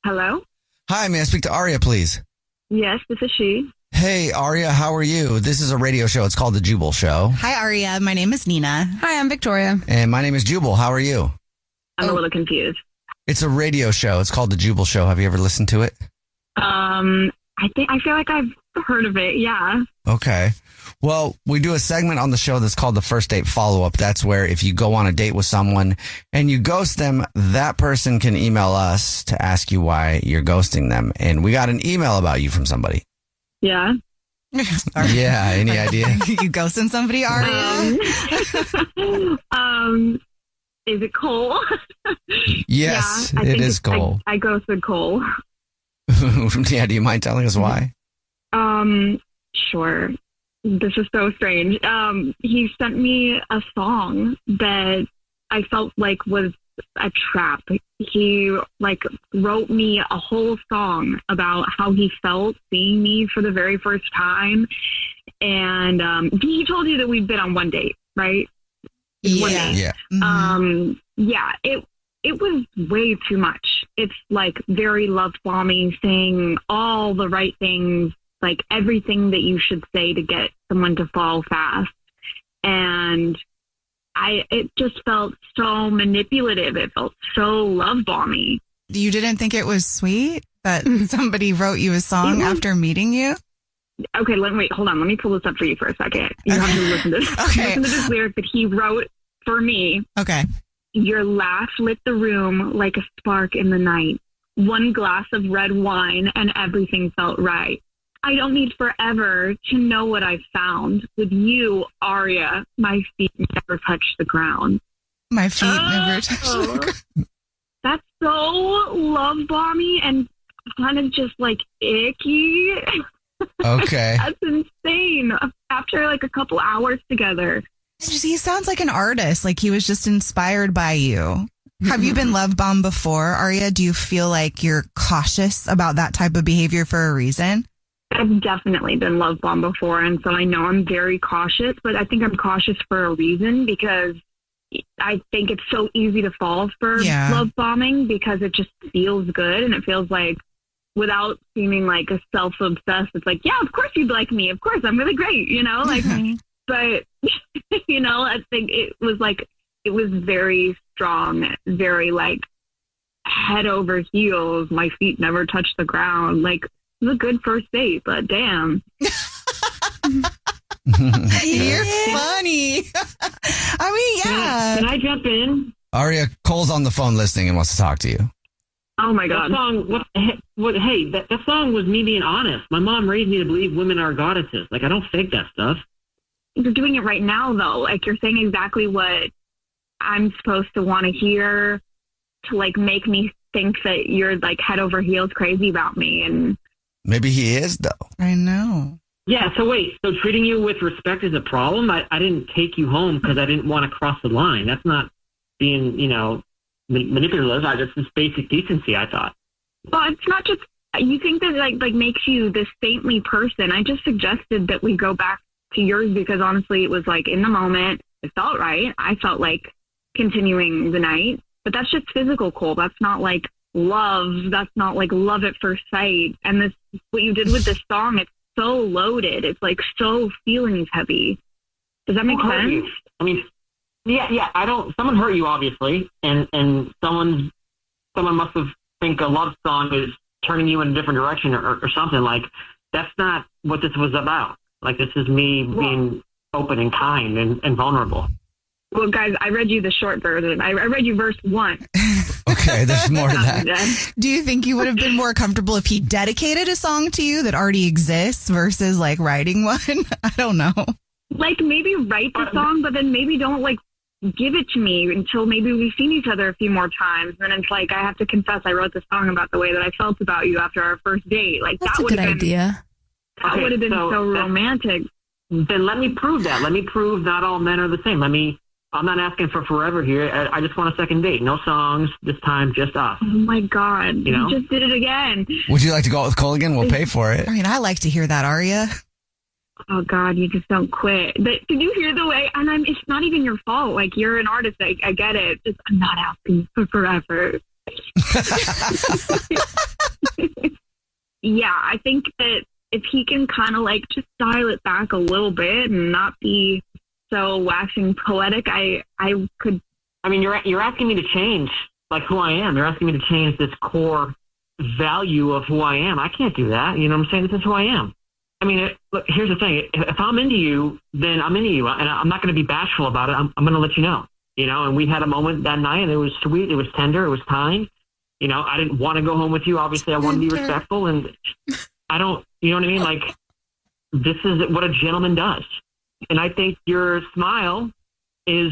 Hello? Hi, may I speak to Aria, please? Yes, this is she. Hey, Aria, how are you? This is a radio show. It's called The Jubal Show. Hi, Aria. My name is Nina. Hi, I'm Victoria. And my name is Jubal. How are you? I'm a little confused. It's a radio show. It's called The Jubal Show. Have you ever listened to it? I feel like I've heard of it, yeah. Okay. Well, we do a segment on the show that's called the First Date Follow-Up. That's where if you go on a date with someone and you ghost them, that person can email us to ask you why you're ghosting them. And we got an email about you from somebody. Yeah. Yeah, any idea? You ghosting somebody, Aria? Is it Cole? Yes, yeah, it is Cole. I ghosted Cole. Yeah, do you mind telling us why? Sure. This is so strange. He sent me a song that I felt like was a trap. He wrote me a whole song about how he felt seeing me for the very first time. And he told you that we'd been on one date, right? Yeah. One date. Yeah. Mm-hmm. Yeah, it was way too much. It's like very love bombing, saying all the right things, like everything that you should say to get someone to fall fast. And it just felt so manipulative. It felt so love bombing. You didn't think it was sweet that somebody wrote you a song after meeting you? Okay, hold on. Let me pull this up for you for a second. You have to listen to this. Okay. Listen to this lyric that he wrote for me. Okay. Your laugh lit the room like a spark in the night. One glass of red wine and everything felt right. I don't need forever to know what I've found. With you, Aria, my feet never touch the ground. My feet never touch the ground. That's so love bomby and kind of just like icky. Okay. That's insane. After like a couple hours together. He sounds like an artist, like he was just inspired by you. Have you been love bombed before, Aria? Do you feel like you're cautious about that type of behavior for a reason? I've definitely been love bombed before, and so I know I'm very cautious, but I think I'm cautious for a reason because I think it's so easy to fall for love bombing because it just feels good and it feels like without seeming like a self-obsessed, it's like, yeah, of course you'd like me. Of course, I'm really great, you know? Like, but, you know, I think it was very strong, very like head over heels. My feet never touched the ground. Like, it was a good first date, but damn. You're funny. I mean, yeah. Can I jump in? Aria, Cole's on the phone listening and wants to talk to you. Oh my God. That song, that song was me being honest. My mom raised me to believe women are goddesses. Like, I don't fake that stuff. You're doing it right now, though. Like, you're saying exactly what I'm supposed to want to hear to, like, make me think that you're, like, head over heels crazy about me. And maybe he is, though. I know. Yeah, so wait. So treating you with respect is a problem? I didn't take you home because I didn't want to cross the line. That's not being, you know, manipulative. That's just basic decency, I thought. Well, it's not just, you think that, like makes you this saintly person. I just suggested that we go back to yours because honestly it was like in the moment it felt right. I felt like continuing the night, but that's just physical, Cole. That's not like love. That's not like love at first sight. And this, what you did with this song, it's so loaded. It's like so feelings heavy. Does that make sense? I mean, yeah. Someone hurt you obviously, and someone must have think a love song is turning you in a different direction or something. Like, that's not what this was about. Like, this is me being open and kind and vulnerable. Well, guys, I read you the short version. I read you verse 1. Okay, there's more to that. Do you think you would have been more comfortable if he dedicated a song to you that already exists versus, like, writing one? I don't know. Like, maybe write the song, but then maybe don't, like, give it to me until maybe we've seen each other a few more times. And it's like, I have to confess, I wrote the song about the way that I felt about you after our first date. Like, That's that a would good have been idea. That would have been so romantic. Then let me prove that. Let me prove not all men are the same. I'm not asking for forever here. I just want a second date. No songs this time, just us. Oh my God. You know? You just did it again. Would you like to go out with Cole again? We'll pay for it. I mean, I like to hear that, Aria. oh God, you just don't quit. But did you hear the way? And it's not even your fault. Like, you're an artist. I get it. Just, I'm not asking for forever. Yeah, I think that if he can kind of like just dial it back a little bit and not be so waxing poetic, I could. I mean, you're asking me to change like who I am. You're asking me to change this core value of who I am. I can't do that. You know what I'm saying? This is who I am. I mean, look, here's the thing. If I'm into you, then I'm into you, and I'm not going to be bashful about it. I'm going to let you know. You know, and we had a moment that night, and it was sweet. It was tender. It was kind. You know, I didn't want to go home with you. Obviously, I wanted to be respectful, and I don't. You know what I mean? Like, this is what a gentleman does. And I think your smile is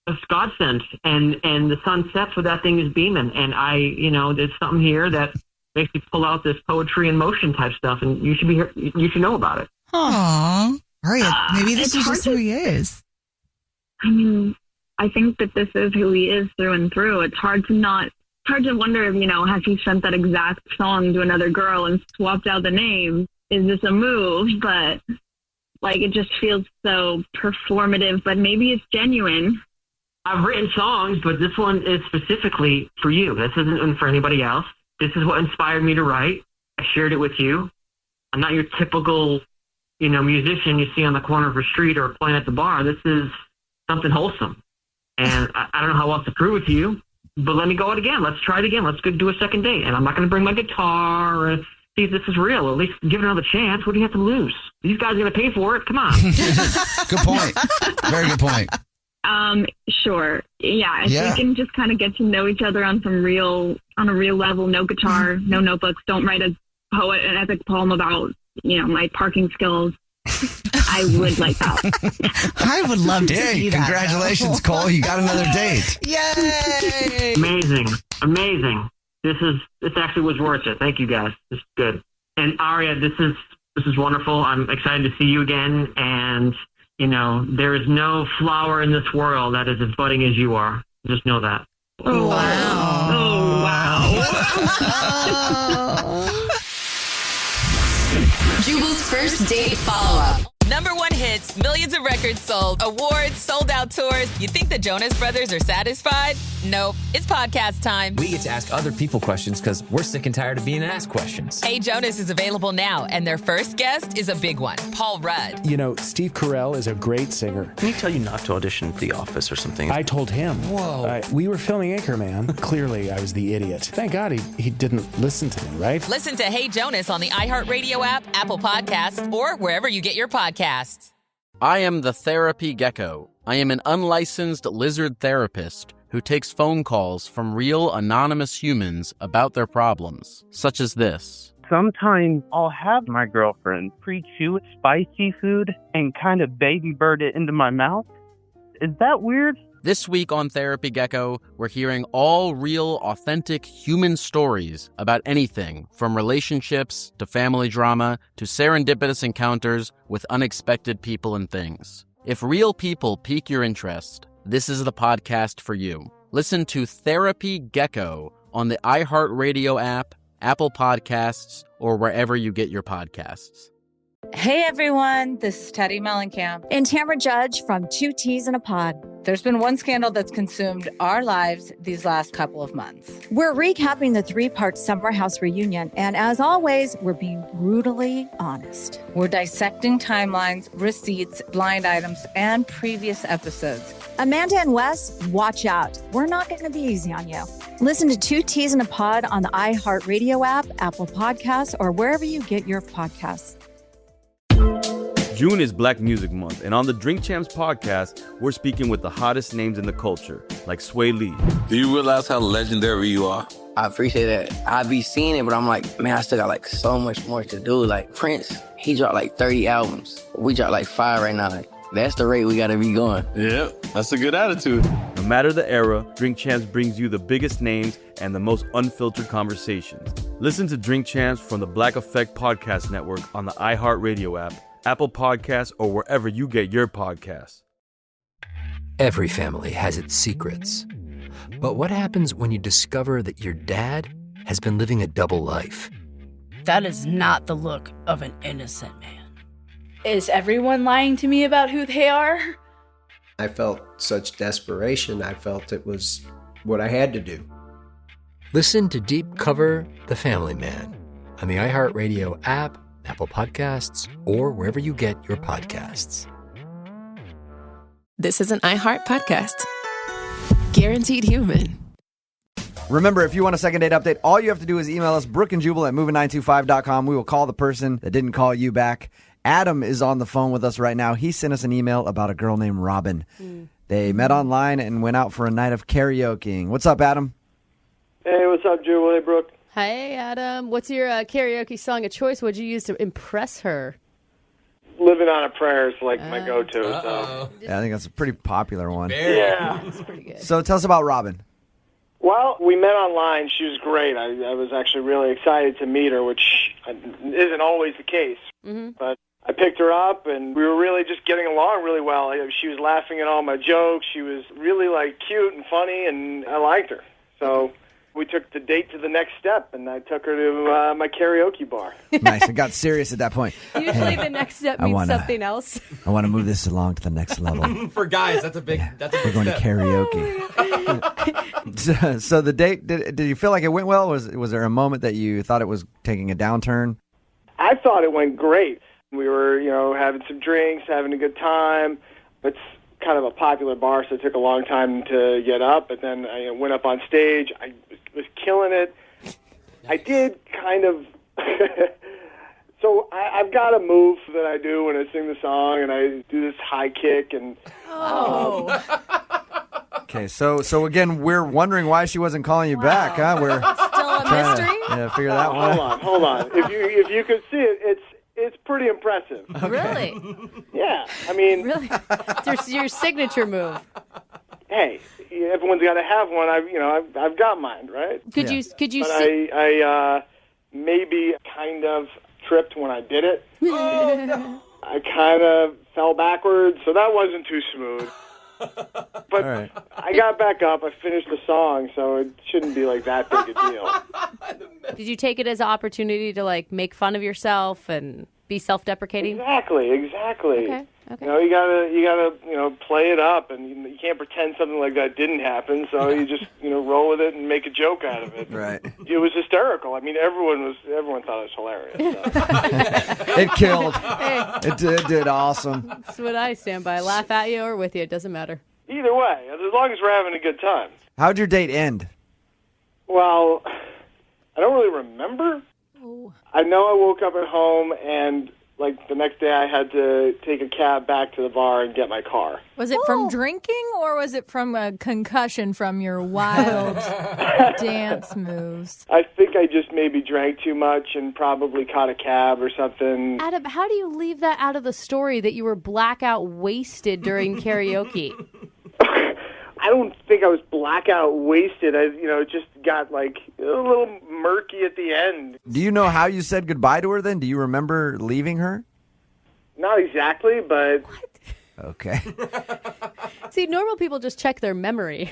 a godsend, and the sun sets with that thing is beaming. And there's something here that makes you pull out this poetry in motion type stuff, and you should be here. You should know about it. Aww. Aria, maybe this is just who he is. I mean, I think that this is who he is through and through. It's hard to wonder if, has he sent that exact song to another girl and swapped out the name? Is this a move? But, like, it just feels so performative, but maybe it's genuine. I've written songs, but this one is specifically for you. This isn't for anybody else. This is what inspired me to write. I shared it with you. I'm not your typical, musician you see on the corner of a street or playing at the bar. This is something wholesome. And I don't know how else to prove it to you, but let me go out again. Let's try it again. Let's go do a second date. And I'm not going to bring my guitar and see if this is real. At least give it another chance. What do you have to lose? These guys are going to pay for it. Come on. Good point. Very good point. Sure. Yeah. If we can just kind of get to know each other on a real level, no guitar, no notebooks, don't write an epic poem about, my parking skills. I would like that. I would love to see that. Congratulations, Cole. You got another date. Yay! Amazing. This actually was worth it. Thank you, guys. This is good. And Aria, this is wonderful. I'm excited to see you again. And, there is no flower in this world that is as budding as you are. Just know that. Oh, wow. Oh, wow. Jubal's first date follow-up. #1 hits, millions of records sold, awards, sold-out tours. You think the Jonas Brothers are satisfied? Nope. It's podcast time. We get to ask other people questions because we're sick and tired of being asked questions. Hey Jonas is available now, and their first guest is a big one, Paul Rudd. Steve Carell is a great singer. Can he tell you not to audition for The Office or something? I told him. Whoa. We were filming Anchorman. Clearly, I was the idiot. Thank God he didn't listen to me, right? Listen to Hey Jonas on the iHeartRadio app, Apple Podcasts, or wherever you get your podcasts. I am the Therapy Gecko. I am an unlicensed lizard therapist who takes phone calls from real anonymous humans about their problems, such as this. Sometimes I'll have my girlfriend pre-chew spicy food and kind of baby bird it into my mouth. Is that weird? This week on Therapy Gecko, we're hearing all real, authentic human stories about anything from relationships to family drama to serendipitous encounters with unexpected people and things. If real people pique your interest, this is the podcast for you. Listen to Therapy Gecko on the iHeartRadio app, Apple Podcasts, or wherever you get your podcasts. Hey everyone, this is Teddy Mellencamp and Tamara Judge from Two Teas in a Pod. There's been one scandal that's consumed our lives these last couple of months. We're recapping the 3-part Summer House reunion, and as always, we're being brutally honest. We're dissecting timelines, receipts, blind items, and previous episodes. Amanda and Wes, watch out. We're not going to be easy on you. Listen to Two Teas in a Pod on the iHeartRadio app, Apple Podcasts, or wherever you get your podcasts. June is Black Music Month, and on the Drink Champs podcast, we're speaking with the hottest names in the culture, like Sway Lee. Do you realize how legendary you are? I appreciate that. I be seeing it, but I'm like, man, I still got like so much more to do. Like Prince, he dropped like 30 albums. We dropped like 5 right now. Like, that's the rate we gotta be going. Yep, that's a good attitude. No matter the era, Drink Champs brings you the biggest names and the most unfiltered conversations. Listen to Drink Champs from the Black Effect Podcast Network on the iHeartRadio app, Apple Podcasts, or wherever you get your podcasts. Every family has its secrets. But what happens when you discover that your dad has been living a double life? That is not the look of an innocent man. Is everyone lying to me about who they are? I felt such desperation. I felt it was what I had to do. Listen to Deep Cover The Family Man on the iHeartRadio app, Apple Podcasts, or wherever you get your podcasts. This is an iHeart podcast. Guaranteed human. Remember, if you want a second date update, all you have to do is email us, brookeandjubal@moving925.com. We will call the person that didn't call you back. Adam is on the phone with us right now. He sent us an email about a girl named Robin. They met online and went out for a night of karaokeing. What's up, Adam? Hey, what's up, Jubal? Hey, Brooke. Hey, Adam. What's your karaoke song of choice? What'd you use to impress her? Living on a Prayer is like my go-to. So. Yeah, I think that's a pretty popular one. Yeah. That's pretty good. So tell us about Robin. Well, we met online. She was great. I was actually really excited to meet her, which isn't always the case. But I picked her up, and we were really just getting along really well. She was laughing at all my jokes. She was really, cute and funny, and I liked her. So we took the date to the next step, and I took her to my karaoke bar. Nice. It got serious at that point. Usually the next step means something else. I want to move this along to the next level. For guys, that's a big We're going step. to karaoke. So the date, did you feel like it went well? Was there a moment that you thought it was taking a downturn? I thought it went great. We were, having some drinks, having a good time. It's kind of a popular bar, so it took a long time to get up. But then I went up on stage. I was killing it. I did kind of... So I've got a move that I do when I sing the song, and I do this high kick. And Okay, so again, we're wondering why she wasn't calling you back, huh? We're still a mystery. Figure that one out. Hold on. If you could see it, it's pretty impressive. Really? Yeah, I mean, really, it's your signature move. Hey, everyone's got to have one. I've got mine, right? Could you But see? I maybe kind of tripped when I did it. I kind of fell backwards, so that wasn't too smooth. But right. I got back up. I finished the song, so it shouldn't be like that big a deal. Did you take it as an opportunity to make fun of yourself and be self-deprecating? Exactly. Okay. You gotta play it up, and you can't pretend something like that didn't happen. So you just roll with it and make a joke out of it. Right. It was hysterical. I mean, everyone thought it was hilarious. So. It killed. Hey. It did awesome. That's what I stand by. Laugh at you or with you. It doesn't matter. Either way, as long as we're having a good time. How'd your date end? Well, I don't really remember. Oh. I know I woke up at home, and the next day I had to take a cab back to the bar and get my car. Was it from drinking or was it from a concussion from your wild dance moves? I think I just maybe drank too much and probably caught a cab or something. Adam, how do you leave that out of the story that you were blackout wasted during karaoke? I don't think I was blackout wasted. It just got a little murky at the end. Do you know how you said goodbye to her then? Do you remember leaving her? Not exactly, but... What? Okay. See, normal people just check their memory.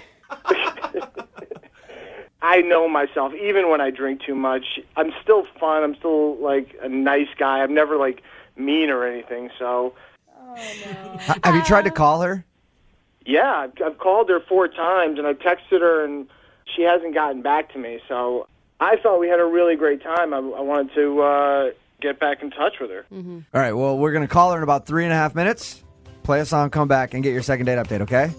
I know myself. Even when I drink too much, I'm still fun. I'm still, a nice guy. I'm never, mean or anything, so... Oh, no. Have you tried to call her? Yeah, I've called her 4 times, and I texted her, and she hasn't gotten back to me. So I thought we had a really great time. I wanted to get back in touch with her. Mm-hmm. All right, well, we're going to call her in about 3.5 minutes. Play a song, come back, and get your second date update, okay?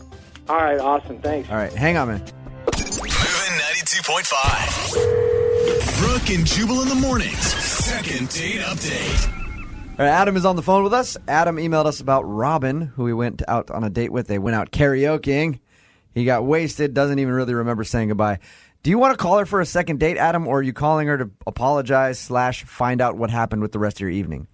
All right, awesome. Thanks. All right, hang on, man. Moving 92.5. Brooke and Jubal in the mornings. Second date update. All right, Adam is on the phone with us. Adam emailed us about Robin, who we went out on a date with. They went out karaokeing. He got wasted, doesn't even really remember saying goodbye. Do you want to call her for a second date, Adam, or are you calling her to apologize / find out what happened with the rest of your evening?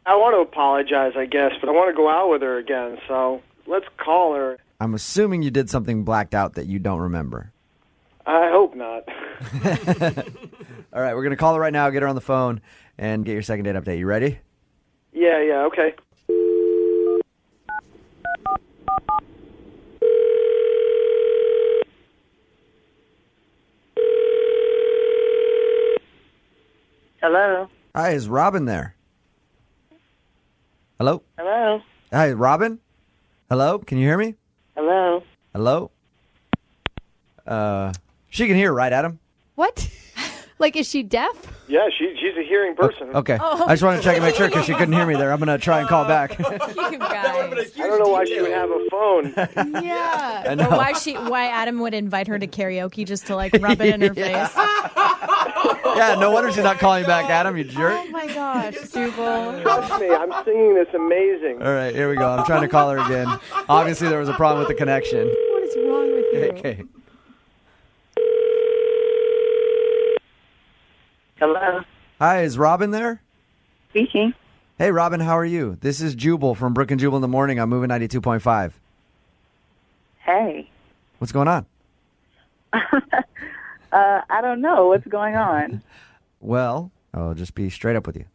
I want to apologize, I guess, but I want to go out with her again, so let's call her. I'm assuming you did something blacked out that you don't remember. I hope not. All right, we're going to call her right now, get her on the phone, and get your second date update. You ready? Yeah, okay. Hello. Hi, is Robin there? Hello? Hello? Hi, Robin? Hello? Can you hear me? Hello? Hello? She can hear, right, Adam? What? Like, is she deaf? Yeah, she's a hearing person. Okay. Oh. I just wanted to check and make sure because she couldn't hear me there. I'm going to try and call back. You guys. I don't know why she would have a phone. Yeah. I know. Or why Adam would invite her to karaoke just to like rub it in her face. Yeah, no wonder she's not calling back, Adam, you jerk. Oh my gosh, Jubal. Trust me, I'm singing this amazing. All right, here we go. I'm trying to call her again. Obviously, there was a problem with the connection. What is wrong with you? Okay. Hello? Hi, is Robin there? Speaking. Hey, Robin, how are you? This is Jubal from Brooke and Jubal in the Morning. I'm moving 92.5. Hey. What's going on? I don't know what's going on. Well, I'll just be straight up with you.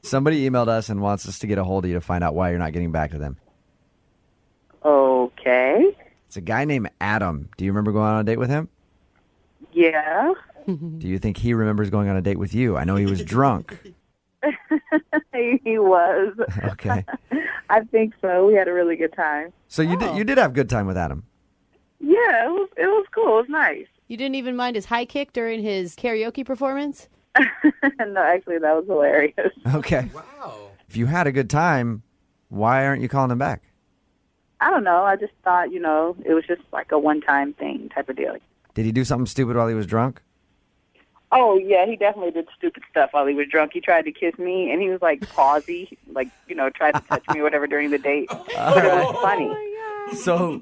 Somebody emailed us and wants us to get a hold of you to find out why you're not getting back to them. Okay. It's a guy named Adam. Do you remember going on a date with him? Yeah. Do you think he remembers going on a date with you? I know he was drunk. He was. Okay. I think so. We had a really good time. So you did have a good time with Adam. Yeah, it was cool. It was nice. You didn't even mind his high kick during his karaoke performance? No, actually, that was hilarious. Okay. Wow. If you had a good time, why aren't you calling him back? I don't know. I just thought, it was just like a one-time thing type of deal. Did he do something stupid while he was drunk? Oh, yeah, he definitely did stupid stuff while he was drunk. He tried to kiss me, and he was, like, pausy, like, tried to touch me or whatever during the date. But it was funny. So,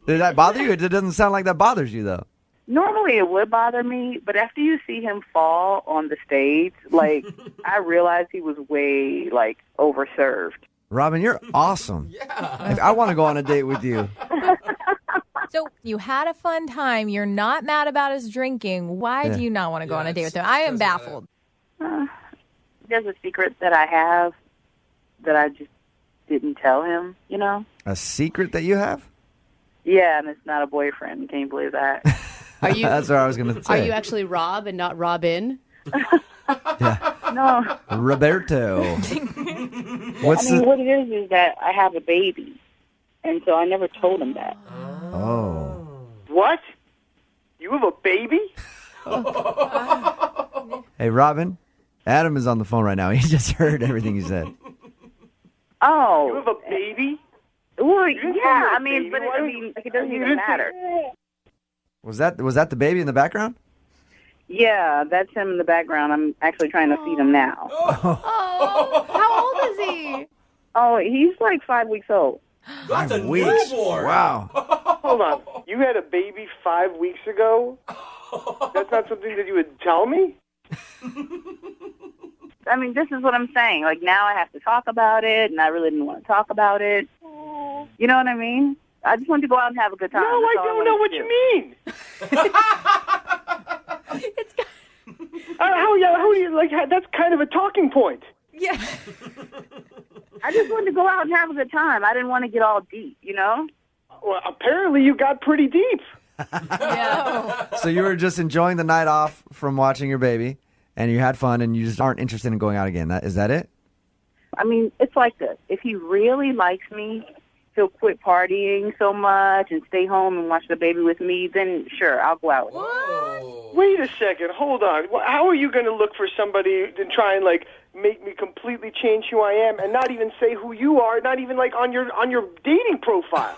did that bother you? It doesn't sound like that bothers you, though. Normally it would bother me, but after you see him fall on the stage, like, I realized he was way, like, overserved. Robin, you're awesome. Yeah. I want to go on a date with you. So you had a fun time. You're not mad about his drinking. Why do you not want to go on a date with him? I am baffled. There's a secret that I have that I just didn't tell him, A secret that you have? Yeah, and it's not a boyfriend. Can you believe that? Are you? That's what I was going to say. Are you actually Rob and not Robin? No. Roberto. What it is that I have a baby, and so I never told him that. Oh. What? You have a baby? Hey, Robin, Adam is on the phone right now. He just heard everything you said. Oh. You have a baby? Well, yeah, I mean, but it doesn't even matter. Was that the baby in the background? Yeah, that's him in the background. I'm actually trying to feed him now. Oh, how old is he? Oh, he's like 5 weeks old. 5 weeks. Wow. Hold on. You had a baby 5 weeks ago? That's not something that you would tell me? I mean, this is what I'm saying. Like, now I have to talk about it, and I really didn't want to talk about it. You know what I mean? I just wanted to go out and have a good time. No, I don't know what you mean. How do you, like, that's kind of a talking point. Yeah. I just wanted to go out and have a good time. I didn't want to get all deep, Well, apparently you got pretty deep. Yeah. So you were just enjoying the night off from watching your baby, and you had fun, and you just aren't interested in going out again. Is that it? I mean, it's like this. If he really likes me, he'll quit partying so much and stay home and watch the baby with me, then sure, I'll go out with him. Wait a second. Hold on. How are you going to look for somebody to try and, like, make me completely change who I am and not even say who you are, not even, like, on your dating profile?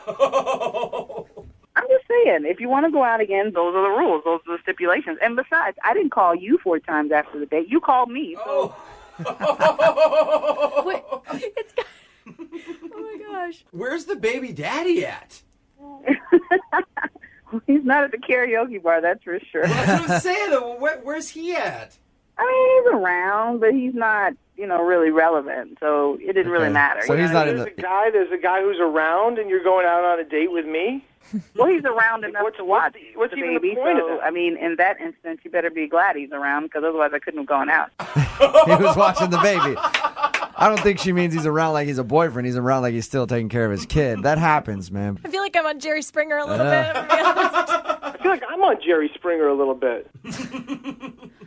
I'm just saying, if you want to go out again, those are the rules. Those are the stipulations. And besides, I didn't call you 4 times after the date. You called me. So. Wait, oh my gosh. Where's the baby daddy at? He's not at the karaoke bar, that's for sure. Well, that's what I'm saying. Where's he at? I mean, he's around, but he's not, really relevant. So it didn't really matter. So he's not in There's a guy who's around, and you're going out on a date with me? Well, he's around enough to watch what's the even baby. the point So, of that? I mean, in that instance, you better be glad he's around, because otherwise I couldn't have gone out. He was watching the baby. I don't think she means he's around like he's a boyfriend. He's around like he's still taking care of his kid. That happens, man. I feel like I'm on Jerry Springer a little bit. I feel like I'm on Jerry Springer a little bit.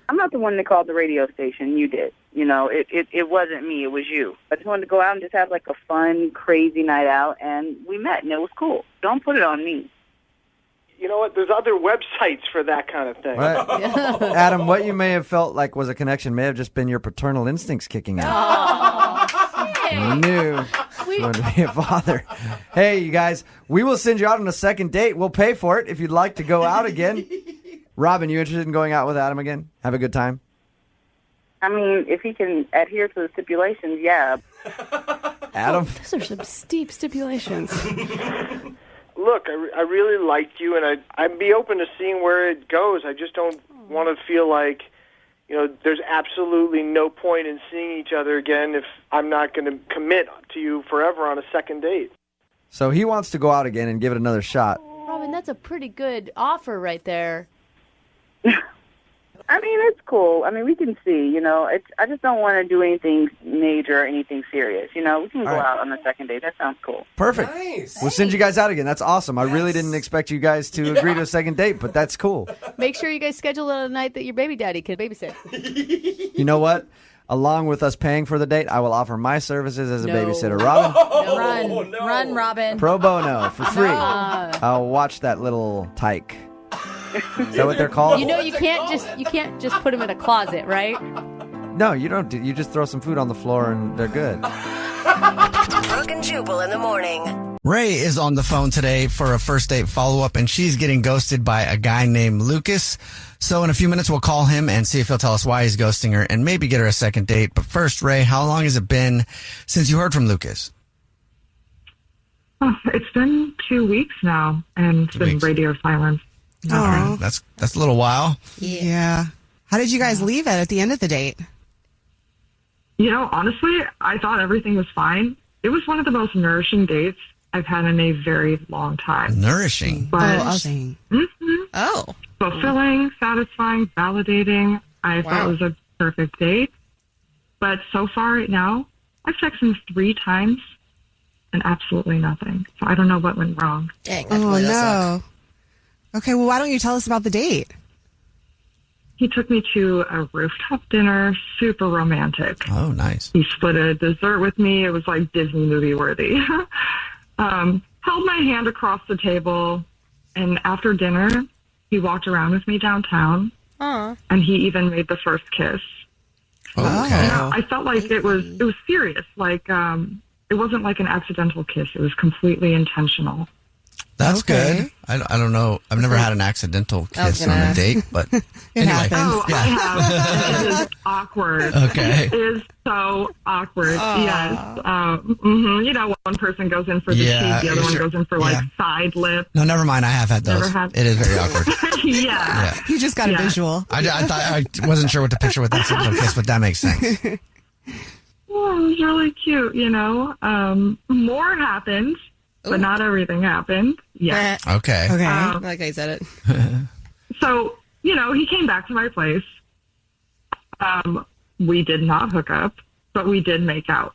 I'm not the one that called the radio station. You did. You know, it wasn't me. It was you. I just wanted to go out and just have like a fun, crazy night out, and we met, and it was cool. Don't put it on me. You know what? There's other websites for that kind of thing. Right. Adam, what you may have felt like was a connection may have just been your paternal instincts kicking out. You knew you wanted to be a father. Hey, you guys, we will send you out on a second date. We'll pay for it if you'd like to go out again. Robin, you interested in going out with Adam again? Have a good time? I mean, if he can adhere to the stipulations, yeah. Adam? Those are some steep stipulations. Look, I really liked you, and I'd be open to seeing where it goes. I just don't want to feel like, you know, there's absolutely no point in seeing each other again if I'm not going to commit to you forever on a second date. So he wants to go out again and give it another shot. Robin, that's a pretty good offer right there. I mean, it's cool. I mean, we can see, you know. I just don't want to do anything major or anything serious. You know, we can go out on the second date. That sounds cool. Perfect. Nice. We'll send you guys out again. That's awesome. I really didn't expect you guys to agree to a second date, but that's cool. Make sure you guys schedule it on a night that your baby daddy can babysit. You know what? Along with us paying for the date, I will offer my services as a babysitter. Robin? Run, Robin. Pro bono, for free. I'll watch that little tyke. Is that what they're called? You know, you can't just put them in a closet, right? No, you don't. You just throw some food on the floor and they're good. Brooke and Jubal in the morning. Ray is on the phone today for a first date follow-up, and she's getting ghosted by a guy named Lucas. So in a few minutes, we'll call him and see if he'll tell us why he's ghosting her and maybe get her a second date. But first, Ray, how long has it been since you heard from Lucas? Oh, it's been 2 weeks now, and it's been radio silence. Oh, that's a little while. Yeah. How did you guys leave it at the end of the date? You know, honestly, I thought everything was fine. It was one of the most nourishing dates I've had in a very long time. Nourishing? Fulfilling, satisfying, validating. I thought it was a perfect date. But so far right now, I've texted him 3 times and absolutely nothing. So I don't know what went wrong. Dang, no. Okay, well, why don't you tell us about the date? He took me to a rooftop dinner, super romantic. Oh, nice. He split a dessert with me. It was like Disney movie worthy. Held my hand across the table, and after dinner, he walked around with me downtown, and he even made the first kiss. Okay. You know, I felt like it was serious. Like, it wasn't like an accidental kiss. It was completely intentional. That's good. I don't know. I've never had an accidental kiss on a date, but anyway. Oh, yeah. I have. It is awkward. Okay. It is so awkward. Yes. You know, one person goes in for the cheek, the other one goes in for side lip. No, never mind. I have had those. It is very awkward. Yeah. You just got a visual. I thought I wasn't sure what to picture with accidental kiss, but that makes sense. Well, it was really cute, you know. More happened. But not everything happened. Yeah. Okay. Like I said it. So, you know, he came back to my place. We did not hook up, but we did make out.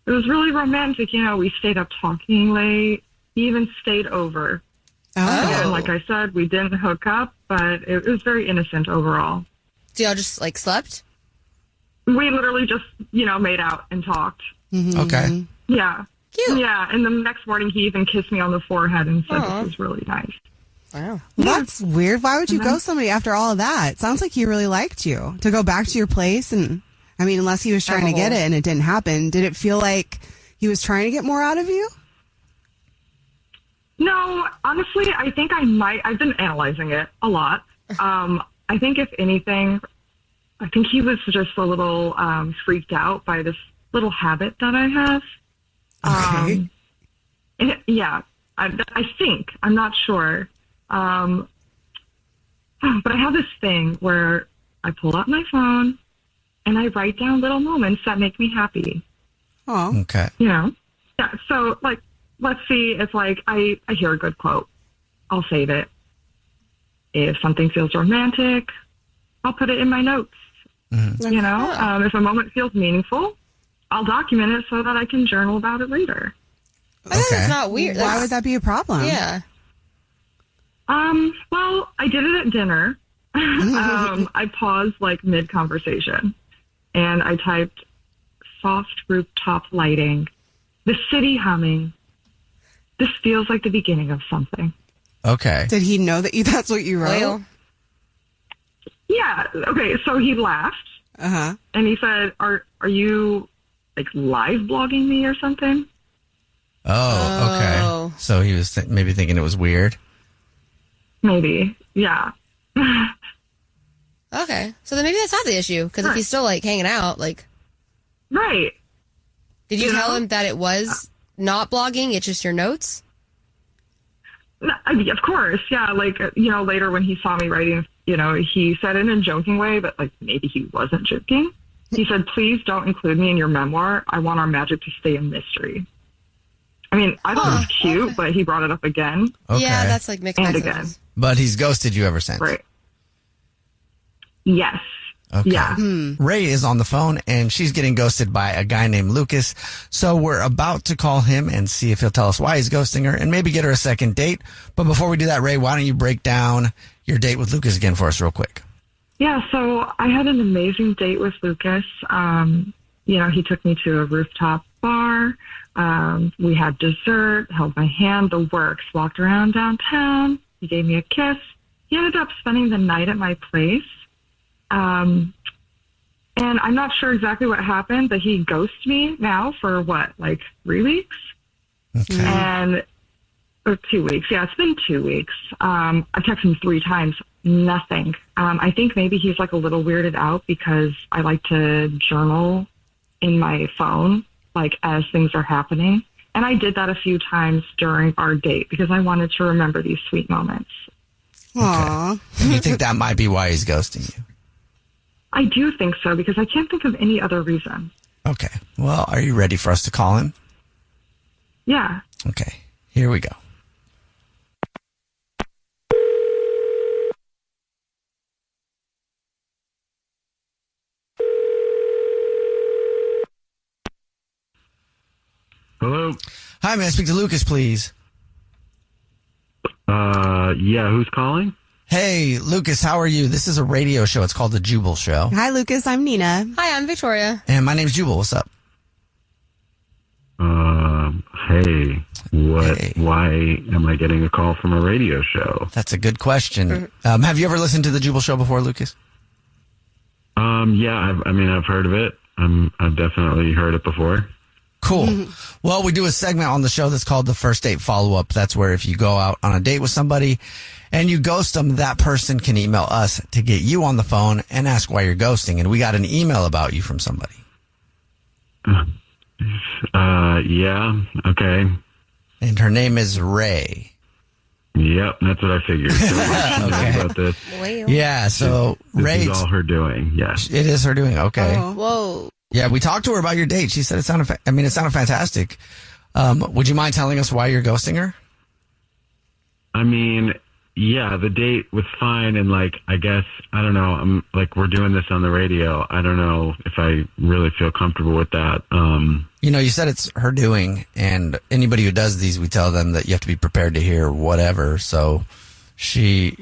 It was really romantic. You know, we stayed up talking late. He even stayed over. Again, like I said, we didn't hook up, but it was very innocent overall. So y'all just, like, slept? We literally just, you know, made out and talked. Okay. Yeah. Cute. Yeah, and the next morning he even kissed me on the forehead and said this was really nice. Wow. That's weird. Why would you ghost somebody after all of that? It sounds like he really liked you. To go back to your place and, I mean, unless he was trying to get it and it didn't happen, did it feel like he was trying to get more out of you? No, honestly, I think I've been analyzing it a lot. I think if anything, I think he was just a little freaked out by this little habit that I have. Okay. I think. I'm not sure. But I have this thing where I pull out my phone and I write down little moments that make me happy. Oh. Okay. You know? Yeah, so, like, let's see if, like, I hear a good quote. I'll save it. If something feels romantic, I'll put it in my notes. Mm-hmm. You know? If a moment feels meaningful, I'll document it so that I can journal about it later. That's not weird. Why would that be a problem? Yeah. Well, I did it at dinner. I paused like mid-conversation. and I typed soft rooftop lighting, the city humming. This feels like the beginning of something. Okay. Did he know that that's what you wrote? Well, yeah. Okay. So he laughed. Uh-huh. And he said, "Are you like live blogging me or something?" Oh, okay. So he was maybe thinking it was weird. Maybe. Yeah. Okay. So then maybe that's not the issue. Because if he's still like hanging out, like. Right. Did you tell him that it was not blogging? It's just your notes? I mean, of course. Yeah. Like, later when he saw me writing, he said it in a joking way, but like maybe he wasn't joking. He said, "Please don't include me in your memoir. I want our magic to stay a mystery." I mean, I thought it was cute, but he brought it up again. Okay. Yeah, that's like mixed messages. Again. But he's ghosted you ever since. Right. Yes. Okay. Yeah. Ray is on the phone, and she's getting ghosted by a guy named Lucas. So we're about to call him and see if he'll tell us why he's ghosting her and maybe get her a second date. But before we do that, Ray, why don't you break down your date with Lucas again for us real quick? Yeah, so I had an amazing date with Lucas. He took me to a rooftop bar. We had dessert, held my hand, the works, walked around downtown. He gave me a kiss. He ended up spending the night at my place. And I'm not sure exactly what happened, but he ghosted me now for 3 weeks? Okay. Or 2 weeks. Yeah, it's been 2 weeks. I've texted him 3 times. Nothing. I think maybe he's like a little weirded out because I like to journal in my phone, like as things are happening. And I did that a few times during our date because I wanted to remember these sweet moments. Aww. Okay. You think that might be why he's ghosting you? I do think so because I can't think of any other reason. Okay. Well, are you ready for us to call him? Yeah. Okay. Here we go. Hello? Hi, may I speak to Lucas, please? Yeah, who's calling? Hey, Lucas, how are you? This is a radio show. It's called The Jubal Show. Hi, Lucas. I'm Nina. Hi, I'm Victoria. And my name's Jubal. What's up? Hey, why am I getting a call from a radio show? That's a good question. Have you ever listened to The Jubal Show before, Lucas? Yeah, I've heard of it. I've definitely heard it before. Cool. Well, we do a segment on the show that's called the First Date Follow-Up. That's where if you go out on a date with somebody and you ghost them, that person can email us to get you on the phone and ask why you're ghosting. And we got an email about you from somebody. Yeah, okay. And her name is Ray. Yep, that's what I figured. Okay. About this. Yeah, so Ray. This is all her doing, yes. It is her doing, okay. Whoa. Yeah, we talked to her about your date. She said it sounded fantastic. Would you mind telling us why you're ghosting her? I mean, yeah, the date was fine. And I guess, I don't know, we're doing this on the radio. I don't know if I really feel comfortable with that. You said it's her doing, and anybody who does these, we tell them that you have to be prepared to hear whatever. So she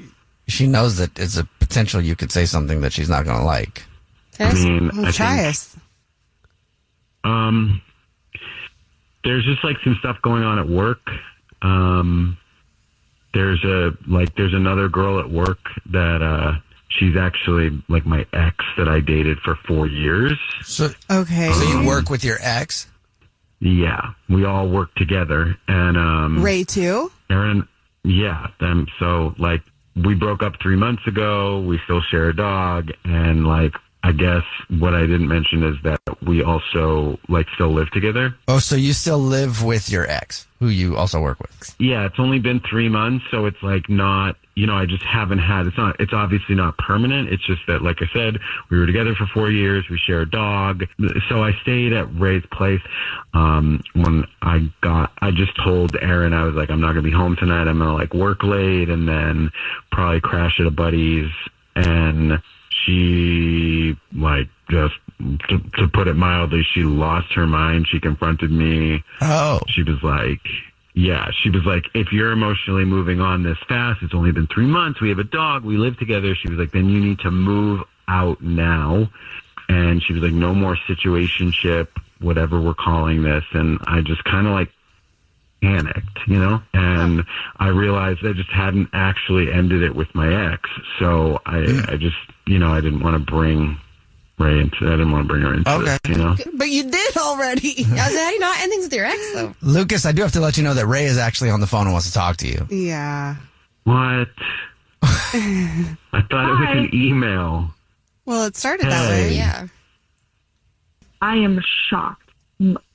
knows that it's a potential you could say something that she's not going to like. I mean, Try us. There's just some stuff going on at work. There's another girl at work that she's actually my ex that I dated for 4 years. So okay. So you work with your ex? Yeah, we all work together, and Ray too. Aaron, yeah. So we broke up 3 months ago. We still share a dog, and I guess what I didn't mention is that we also still live together. Oh, so you still live with your ex, who you also work with? Yeah, it's only been 3 months, so it's not, I just haven't had, it's obviously not permanent. It's just that, like I said, we were together for 4 years. We share a dog. So I stayed at Ray's place. When I just told Aaron, I was like, I'm not going to be home tonight. I'm going to work late and then probably crash at a buddy's. And she, just to put it mildly, she lost her mind. She confronted me. Oh. She was if you're emotionally moving on this fast, it's only been 3 months. We have a dog. We live together. She was like, then you need to move out now. And she was like, no more situationship, whatever we're calling this. And I just kind of like panicked, you know, and I realized I just hadn't actually ended it with my ex. So I just, you know, I didn't want to bring Ray into it. I didn't want to bring her into it, you know. But you did already. How do you not end things with your ex, though? Lucas, I do have to let you know that Ray is actually on the phone and wants to talk to you. Yeah. What? I thought it was an email. Well, it started that way. Yeah. I am shocked,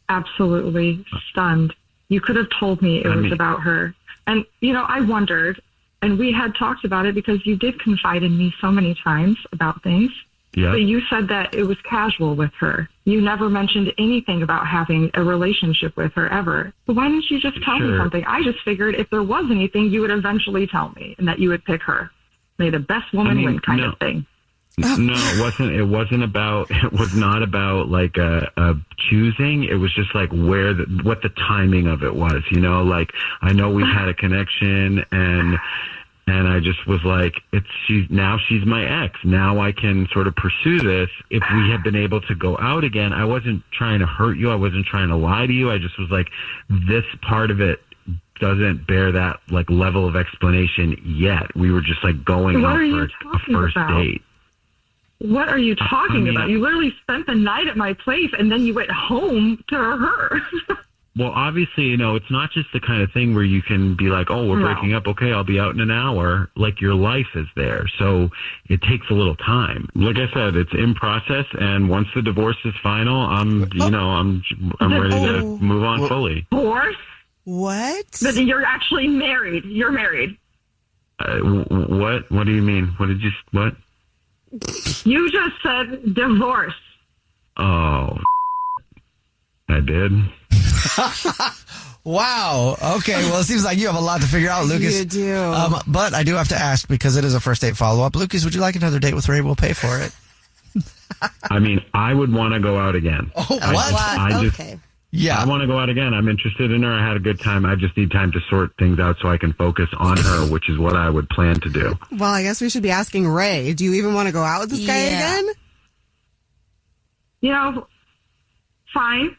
absolutely stunned. You could have told me it was about her. And, you know, I wondered, and we had talked about it because you did confide in me so many times about things. Yeah. But you said that it was casual with her. You never mentioned anything about having a relationship with her ever. So why didn't you just tell me something? I just figured if there was anything, you would eventually tell me and that you would pick her. May the best woman win kind of thing. No, it wasn't. It wasn't about. It was not about like a choosing. It was just like what the timing of it was. You know, like I know we've had a connection, and I just was like, she's my ex. Now I can sort of pursue this. If we had been able to go out again, I wasn't trying to hurt you. I wasn't trying to lie to you. I just was like, this part of it doesn't bear that like level of explanation yet. We were just like going out for a first date. What are you talking about? You literally spent the night at my place and then you went home to her. Well, obviously, you know, it's not just the kind of thing where you can be like, oh, we're breaking up. Okay, I'll be out in an hour. Like your life is there. So it takes a little time. Like I said, it's in process. And once the divorce is final, I'm ready to move on fully. Divorce? What? But you're actually married. You're married. What? What do you mean? What? You just said divorce. Oh, I did. Wow. Okay. Well, it seems like you have a lot to figure out, Lucas. You do. But I do have to ask, because it is a first date follow-up. Lucas, would you like another date with Ray? We'll pay for it. I mean, I would want to go out again. Oh, what? Okay. Yeah. I want to go out again. I'm interested in her. I had a good time. I just need time to sort things out so I can focus on her, which is what I would plan to do. Well, I guess we should be asking Ray. Do you even want to go out with this guy again? You know, fine.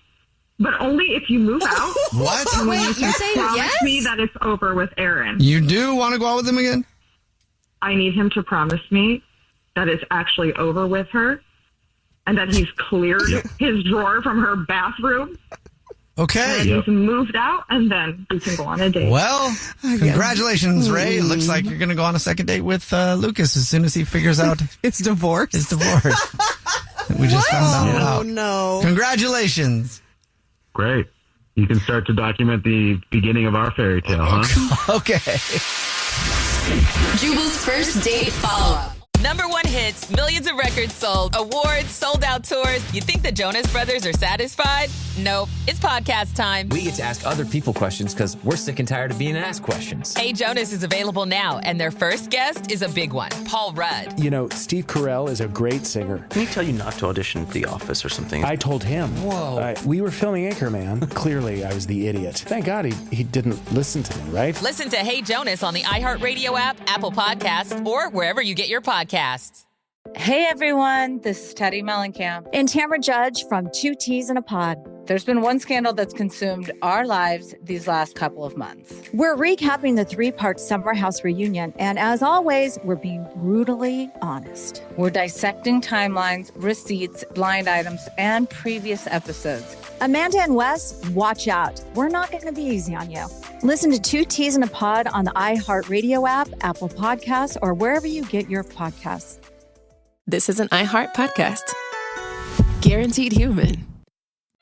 But only if you move out. What? Wait, you're saying promise yes? me that it's over with Aaron. You do want to go out with him again? I need him to promise me that it's actually over with her and that he's cleared his drawer from her bathroom. Okay. And he's moved out, and then we can go on a date. Well, congratulations, Ray. It looks like you're going to go on a second date with Lucas as soon as he figures out it's divorce. His divorce. We just found that out. Oh, no. Congratulations. Great. You can start to document the beginning of our fairy tale, huh? Okay. Jubal's first date follow-up. #1 hits, millions of records sold, awards, sold-out tours. You think the Jonas Brothers are satisfied? Nope. It's podcast time. We get to ask other people questions because we're sick and tired of being asked questions. Hey Jonas is available now, and their first guest is a big one, Paul Rudd. You know, Steve Carell is a great singer. Can he tell you not to audition for The Office or something? I told him. Whoa. We were filming Anchorman. Clearly, I was the idiot. Thank God he didn't listen to me, right? Listen to Hey Jonas on the iHeartRadio app, Apple Podcasts, or wherever you get your podcasts. Hey everyone, this is Teddy Mellencamp and Tamara Judge from Two Teas in a Pod. There's been one scandal that's consumed our lives these last couple of months. We're recapping the 3-part Summer House reunion, and as always, we're being brutally honest. We're dissecting timelines, receipts, blind items, and previous episodes. Amanda and Wes, watch out. We're not going to be easy on you. Listen to Two Teas in a Pod on the iHeartRadio app, Apple Podcasts, or wherever you get your podcasts. This is an iHeart podcast. Guaranteed Human.